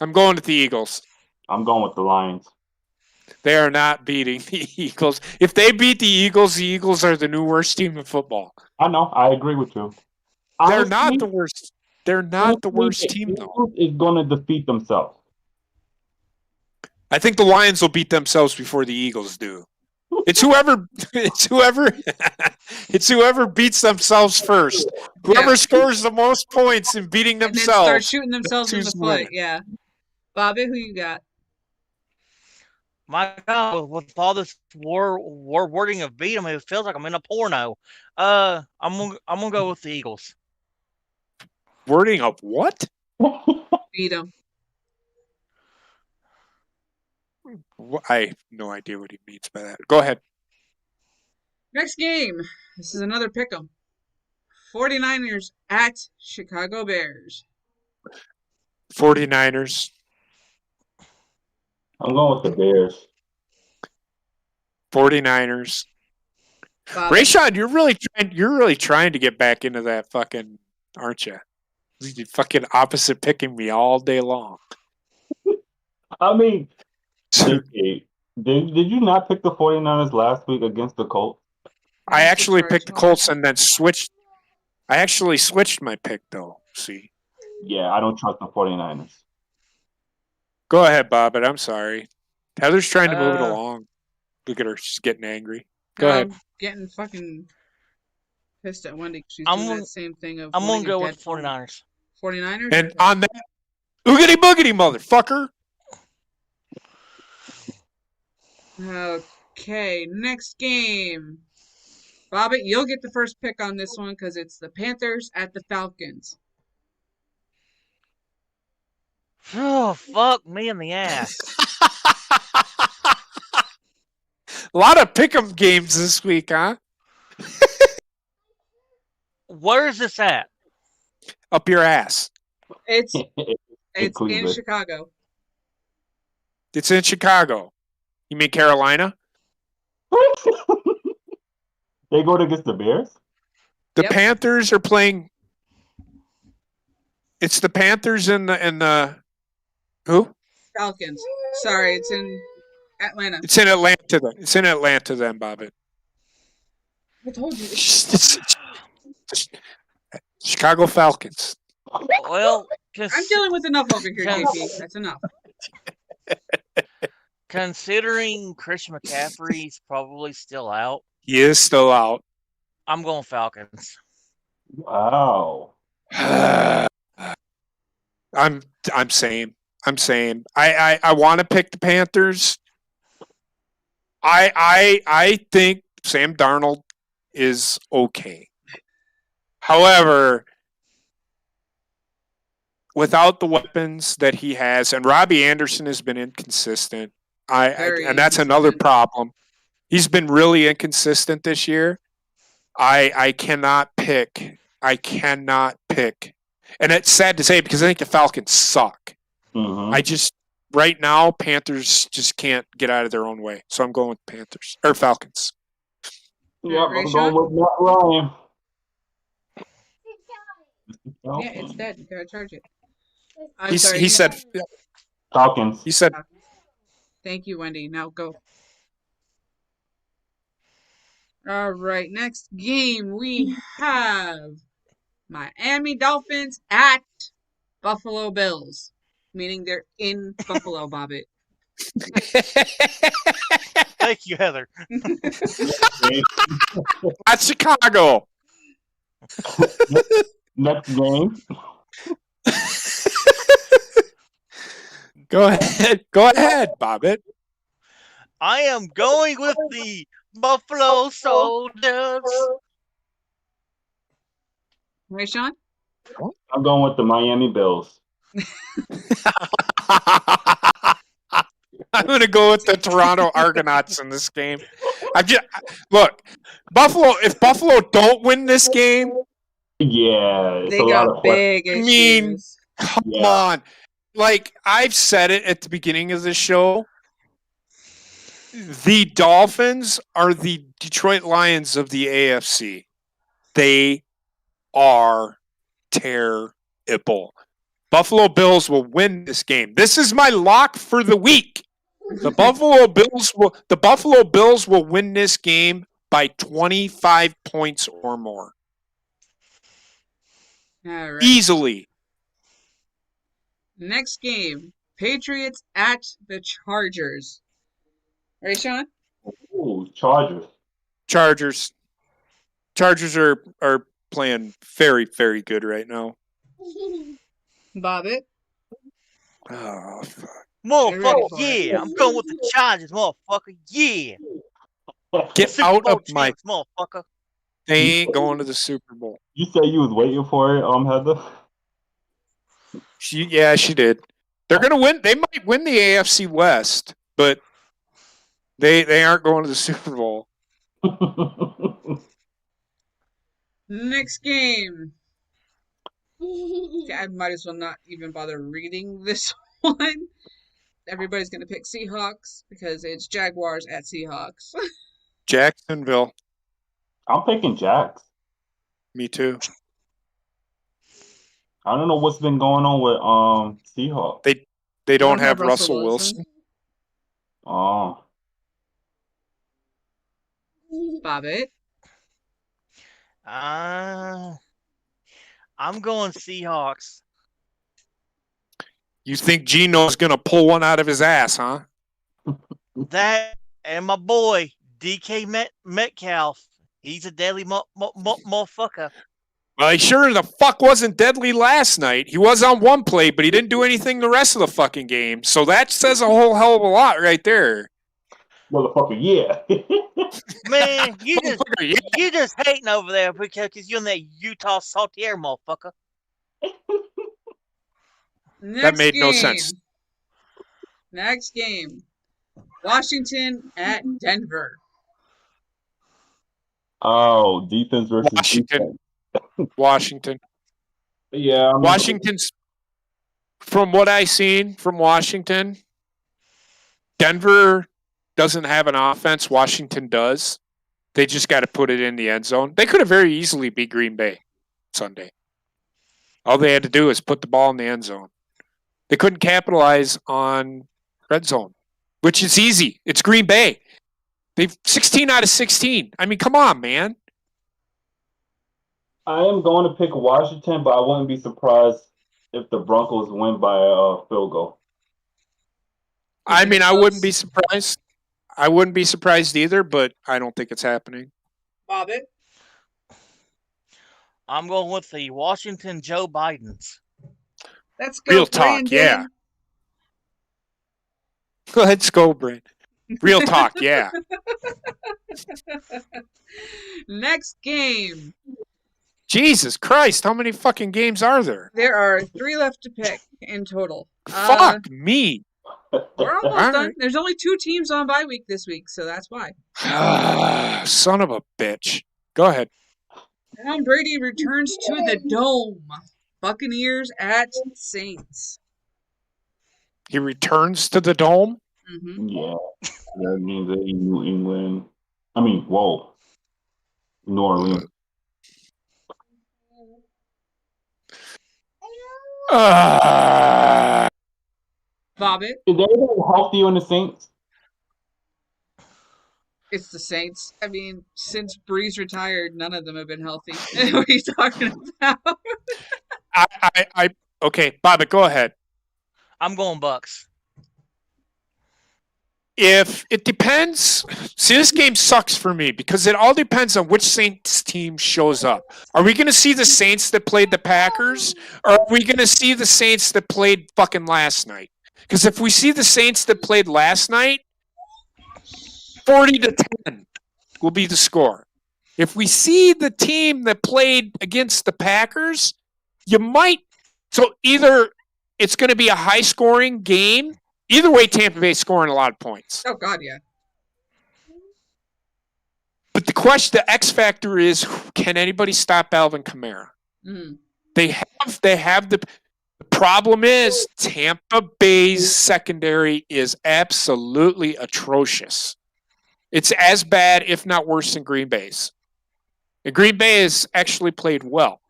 I'm going with the Eagles. I'm going with the Lions. They are not beating the Eagles. If they beat the Eagles are the new worst team in football. I know. I agree with you. They're not the worst. They're not the worst team, though. Is going to defeat themselves. I think the Lions will beat themselves before the Eagles do. It's whoever beats themselves first. Whoever scores the most points in beating themselves. And then start shooting themselves in the foot. Yeah. Bobby, who you got? My God, with all this war wording of beat 'em, it feels like I'm in a porno. I'm gonna go with the Eagles. Wording of what? Beat 'em. I have no idea what he means by that. Go ahead. Next game. This is another pick'em. 49ers at Chicago Bears. 49ers. I'm going with the Bears. 49ers. Rayshawn, you're really trying to get back into that fucking, aren't you? You fucking opposite picking me all day long. I mean, did you not pick the 49ers last week against the Colts? I actually picked the Colts and then switched. I actually switched my pick, though. See? Yeah, I don't trust the 49ers. Go ahead, Bob, but I'm sorry. Heather's trying to move it along. Look at her. She's getting angry. Go ahead. Getting fucking pissed at Wendy. She's doing that same thing. I'm going to go with 49ers. 49ers? And on that, oogity boogity, motherfucker. Okay, next game. Bobby, you'll get the first pick on this one because it's the Panthers at the Falcons. Oh, fuck me in the ass. A lot of pick'em games this week, huh? Where is this at? Up your ass. It's in Cleveland. Chicago. It's in Chicago. You mean Carolina? They go against the Bears? The Yep. Panthers are playing. It's the Panthers and the who? Falcons. Sorry, it's in Atlanta. It's in Atlanta. It's in Atlanta then, Bobby. I told you. Chicago Falcons. Well, I'm dealing with enough over here, JP. That's enough. considering Christian McCaffrey's probably still out, He is still out. I'm going Falcons. Wow. I'm saying. I want to pick the Panthers. I think Sam Darnold is okay. However, without the weapons that he has, and Robbie Anderson has been inconsistent, and that's another problem. He's been really inconsistent this year. I cannot pick. And it's sad to say because I think the Falcons suck. Mm-hmm. Right now, Panthers just can't get out of their own way. So I'm going with Panthers or Falcons. Yep, I'm going with Matt Ryan. Yeah, it's dead. You gotta charge it. He said Falcons. He said Thank you, Wendy. Now go. All right, next game we have Miami Dolphins at Buffalo Bills, meaning they're in Buffalo, Bobbitt. Thank you, Heather. at Chicago. Next game. Go ahead, Bobbitt. I am going with the Buffalo Soldiers. Right, Sean? I'm going with the Miami Bills. I'm going to go with the Toronto Argonauts in this game. Look, Buffalo. If Buffalo don't win this game, yeah, they got big issues. I mean, come on. Like I've said it at the beginning of the show, the Dolphins are the Detroit Lions of the AFC. They are terrible. Buffalo Bills will win this game. This is my lock for the week. The Buffalo Bills will win this game by 25 points or more. All right. Easily. Next game, Patriots at the Chargers. Right, Sean? Ooh, Chargers. Chargers are playing very, very good right now. Bobbitt? Oh, fuck. Motherfucker, yeah. I'm going with the Chargers, motherfucker, yeah. Get Super out Bowl of my... champs, motherfucker. They ain't going to the Super Bowl. You said you was waiting for it, Heather? She did. They're going to win. They might win the AFC West, but they aren't going to the Super Bowl. Next game. I might as well not even bother reading this one. Everybody's going to pick Seahawks because it's Jaguars at Seahawks. Jacksonville. I'm picking Jacks. Me too. I don't know what's been going on with Seahawks. They don't have Russell Wilson. Oh. Bobbitt? I'm going Seahawks. You think Geno's going to pull one out of his ass, huh? That and my boy, DK Metcalf. He's a deadly motherfucker. Well, he sure the fuck wasn't deadly last night. He was on one play, but he didn't do anything the rest of the fucking game. So that says a whole hell of a lot right there. Motherfucker, yeah. Man, you just hating over there because you're in that Utah saltier, motherfucker. That made no sense. Next game. Washington at Denver. Oh, defense versus Washington. defense. Washington. Yeah. Washington's, from what I've seen from Washington, Denver doesn't have an offense. Washington does. They just got to put it in the end zone. They could have very easily beat Green Bay Sunday. All they had to do is put the ball in the end zone. They couldn't capitalize on red zone, which is easy. It's Green Bay. They've 16 out of 16. I mean, come on, man. I am going to pick Washington, but I wouldn't be surprised if the Broncos win by a field goal. I mean, I wouldn't be surprised. I wouldn't be surprised either, but I don't think it's happening. Bobby? I'm going with the Washington Joe Bidens. Let's go, Real talk, Brandon. yeah. Let's go, Brandon. Real talk, yeah. Next game. Jesus Christ, how many fucking games are there? There are 3 left to pick in total. Fuck me. We're almost done. There's only 2 teams on bye week this week, so that's why. Son of a bitch. Go ahead. Tom Brady returns to the Dome. Buccaneers at Saints. He returns to the Dome? Mm-hmm. Yeah. That means that in New England. New Orleans. Bobby? Is everybody healthy on the Saints? It's the Saints. I mean, since Breeze retired, none of them have been healthy. What are you talking about? Okay, Bobby, go ahead. I'm going Bucks. If it depends, see, this game sucks for me because it all depends on which Saints team shows up. Are we going to see the Saints that played the Packers, or are we going to see the Saints that played fucking last night? Because if we see the Saints that played last night, 40-10 will be the score. If we see the team that played against the Packers, you might. So either it's going to be a high-scoring game. Either way, Tampa Bay's scoring a lot of points. Oh, God, yeah. But the question, the X factor is, can anybody stop Alvin Kamara? Mm. They have the problem is Tampa Bay's secondary is absolutely atrocious. It's as bad, if not worse, than Green Bay's. And Green Bay has actually played well.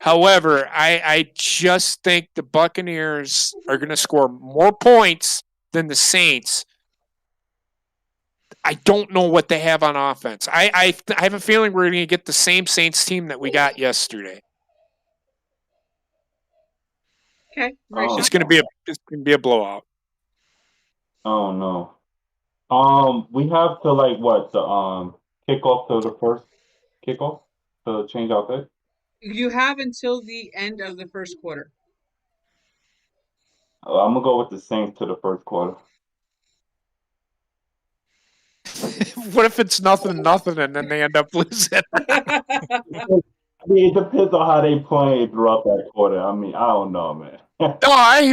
However, I just think the Buccaneers are going to score more points than the Saints. I don't know what they have on offense. I have a feeling we're going to get the same Saints team that we got yesterday. Okay. It's going to be a blowout. Oh no. We have to the kickoff to the first kickoff to change our pick. You have until the end of the first quarter. I'm gonna go with the Saints to the first quarter. What if it's nothing and then they end up losing? I mean, it depends on how they play throughout that quarter. I mean, I don't know, man. No, I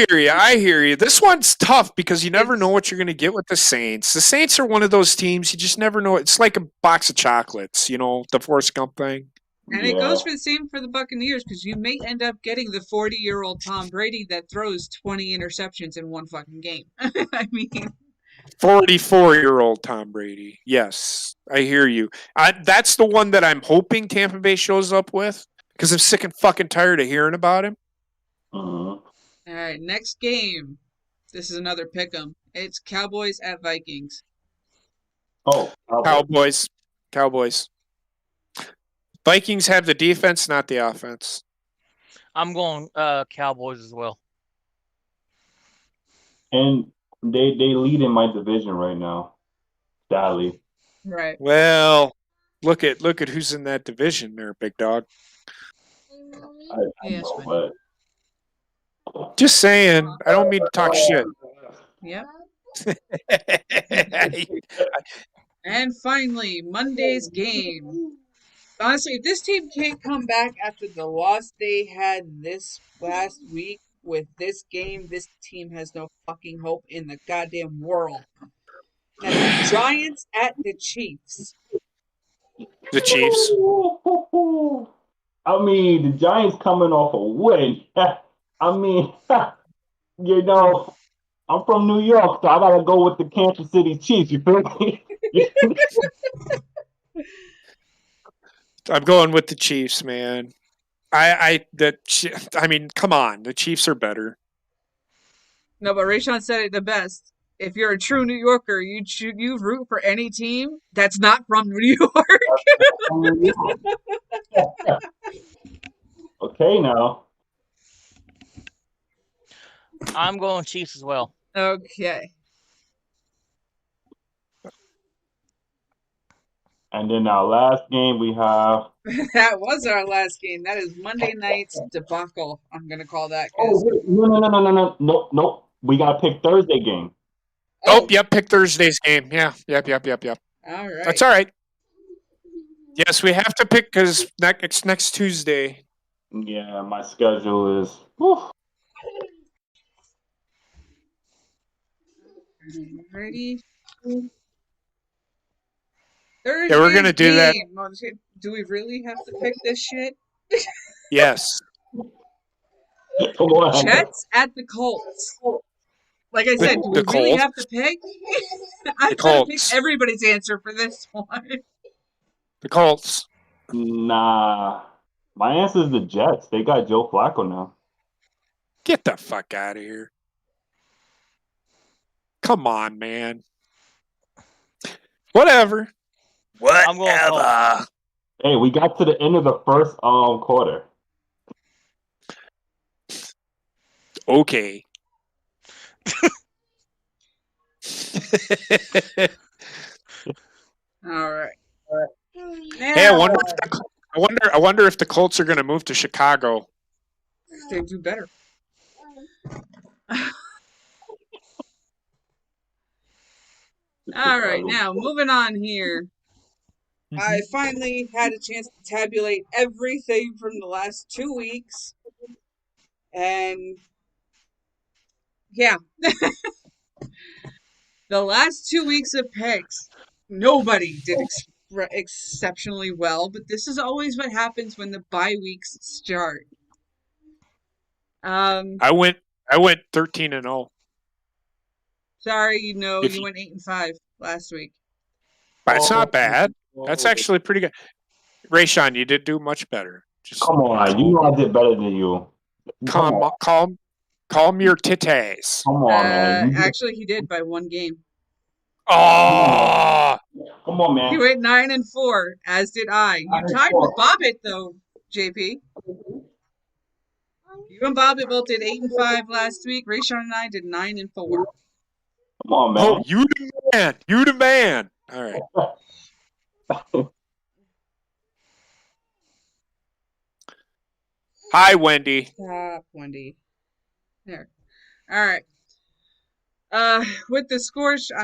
hear you. This one's tough because you never know what you're going to get with the Saints. The Saints are one of those teams you just never know. It's like a box of chocolates, the Forrest Gump thing. And it goes for the same for the Buccaneers because you may end up getting the 40-year-old Tom Brady that throws 20 interceptions in one fucking game. I mean, 44-year-old Tom Brady. Yes, I hear you. That's the one that I'm hoping Tampa Bay shows up with because I'm sick and fucking tired of hearing about him. Uh-huh. All right, next game. This is another pick'em. It's Cowboys at Vikings. Oh, Cowboys. Vikings have the defense, not the offense. I'm going Cowboys as well. And they lead in my division right now. Sadly. Right. Well, look at who's in that division there, big dog. I know, but just saying, I don't mean to talk shit. Yep. And finally, Monday's game. Honestly, if this team can't come back after the loss they had this last week with this game, this team has no fucking hope in the goddamn world. Now, the Giants at the Chiefs. The Chiefs. I mean, the Giants coming off a win. I mean, you know, I'm from New York, so I gotta go with the Kansas City Chiefs. You feel me? I'm going with the Chiefs, man. I mean, come on, the Chiefs are better. No, but Rayshawn said it the best. If you're a true New Yorker, you root for any team that's not from New York. Okay, now. I'm going Chiefs as well. Okay. And then our last game we have. That was our last game. That is Monday night's debacle. I'm gonna call that. Oh wait, no. We gotta pick Thursday game. Oh, yep, pick Thursday's game. Yeah, yep. All right. That's all right. Yes, we have to pick because it's next Tuesday. Yeah, my schedule is. Whew. Ready? Yeah, we're gonna do that. Do we really have to pick this shit? Yes. Come on. Jets at the Colts. Like I said, do we really have to pick? I'm gonna pick everybody's answer for this one. The Colts. Nah. My answer is the Jets. They got Joe Flacco now. Get the fuck out of here. Come on, man. Whatever. Whatever. Hey, we got to the end of the first quarter. Okay. All right. Hey, I wonder if the Colts are going to move to Chicago. They do better. All right, now moving on here. I finally had a chance to tabulate everything from the last 2 weeks. And yeah, the last 2 weeks of picks, nobody did exceptionally well, but this is always what happens when the bye weeks start. I went 13-0. Sorry, you went 8-5 last week. That's not bad. That's actually pretty good. Rayshawn, you did do much better. Come on, you know I did better than you. Calm your titties. Come on, man. Actually, he did by 1 game. Oh, come on, man. He went 9-4, as did I. You tied with Bobbitt though, JP. You and Bobbitt both did 8-5 last week. Rayshawn and I did 9-4. Come on, man. Oh, you the man. All right. Hi, Wendy. Stop, Wendy. There. All right. With the scores, I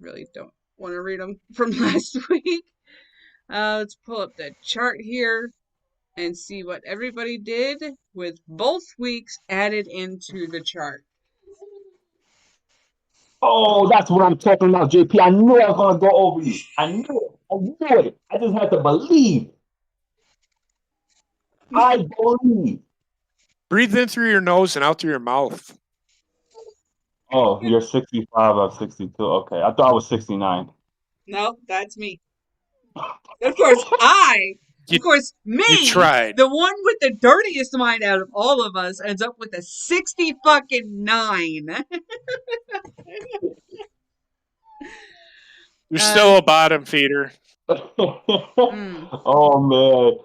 really don't want to read them from last week. Let's pull up the chart here and see what everybody did with both weeks added into the chart. Oh, that's what I'm talking about, JP. I knew I was going to go over you. I knew it. I just had to believe. I believe. Breathe in through your nose and out through your mouth. Oh, you're 65. I'm 62. Okay. I thought I was 69. No, that's me. Of course, me, you tried. The one with the dirtiest mind out of all of us, ends up with a 60-9. You're still a bottom feeder. Oh, man.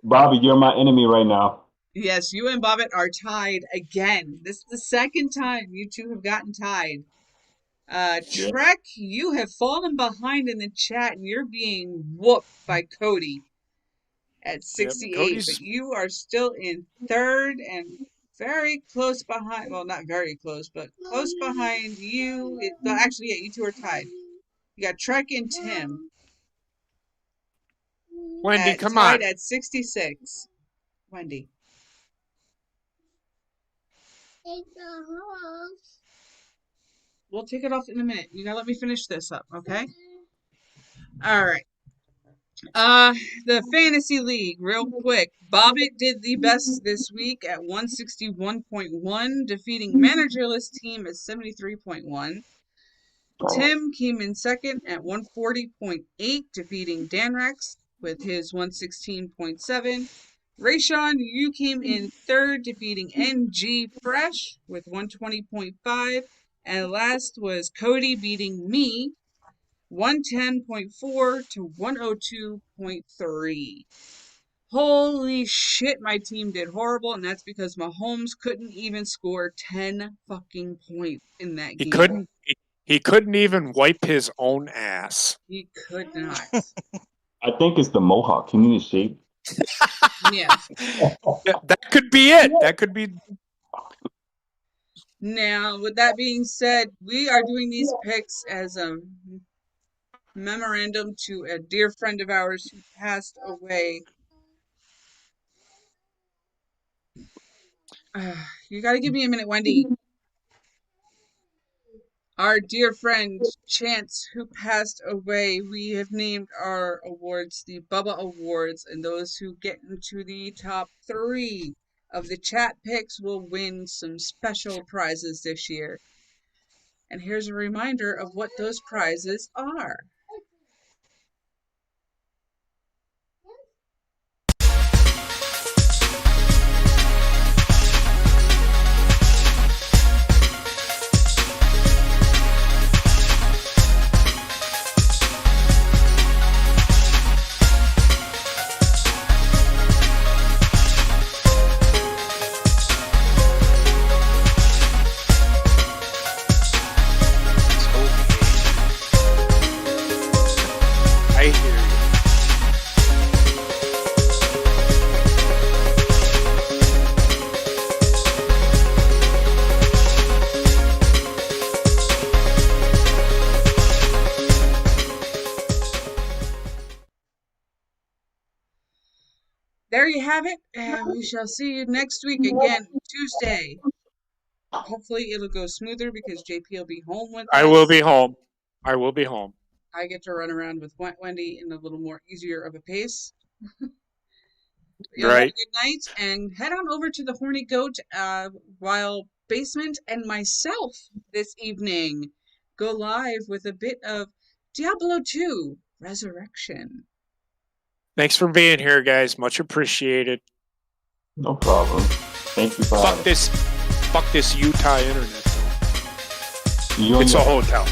Bobby, you're my enemy right now. Yes, you and Bobbitt are tied again. This is the second time you two have gotten tied. Trek, you have fallen behind in the chat, and you're being whooped by Cody at 68. But you are still in third, and very close behind. Well, not very close, but close behind you. Actually, yeah, you two are tied. You got Trek and Tim. Wendy, come tied on. at 66. Wendy. We'll take it off in a minute. You gotta let me finish this up, okay? All right. The fantasy league, real quick. Bobbitt did the best this week at 161.1, defeating managerless team at 73.1. Tim came in second at 140.8, defeating Danrex with his 116.7. Rayshawn, you came in third, defeating NG Fresh with 120.5. And last was Cody beating me 110.4 to 102.3. Holy shit, my team did horrible, and that's because Mahomes couldn't even score 10 fucking points in that game. He couldn't even wipe his own ass. He could not. I think it's the mohawk. He needs shape. Yeah. That could be it. That could be. Now, with that being said, we are doing these picks as a memorandum to a dear friend of ours who passed away. You gotta give me a minute, Wendy. Our dear friend Chance, who passed away, we have named our awards the Bubba Awards, and those who get into the top 3 of the chat picks will win some special prizes this year. And here's a reminder of what those prizes are. There you have it, and we shall see you next week again, Tuesday. Hopefully it'll go smoother because JP will be home with us. I will be home. I will be home. I get to run around with Wendy in a little more easier of a pace. Right. Have a good night, and head on over to the Horny Goat while Basement and myself this evening go live with a bit of Diablo 2 Resurrection. Thanks for being here, guys. Much appreciated. No problem. Thank you for having me. Fuck this Utah internet. You It's a hotel.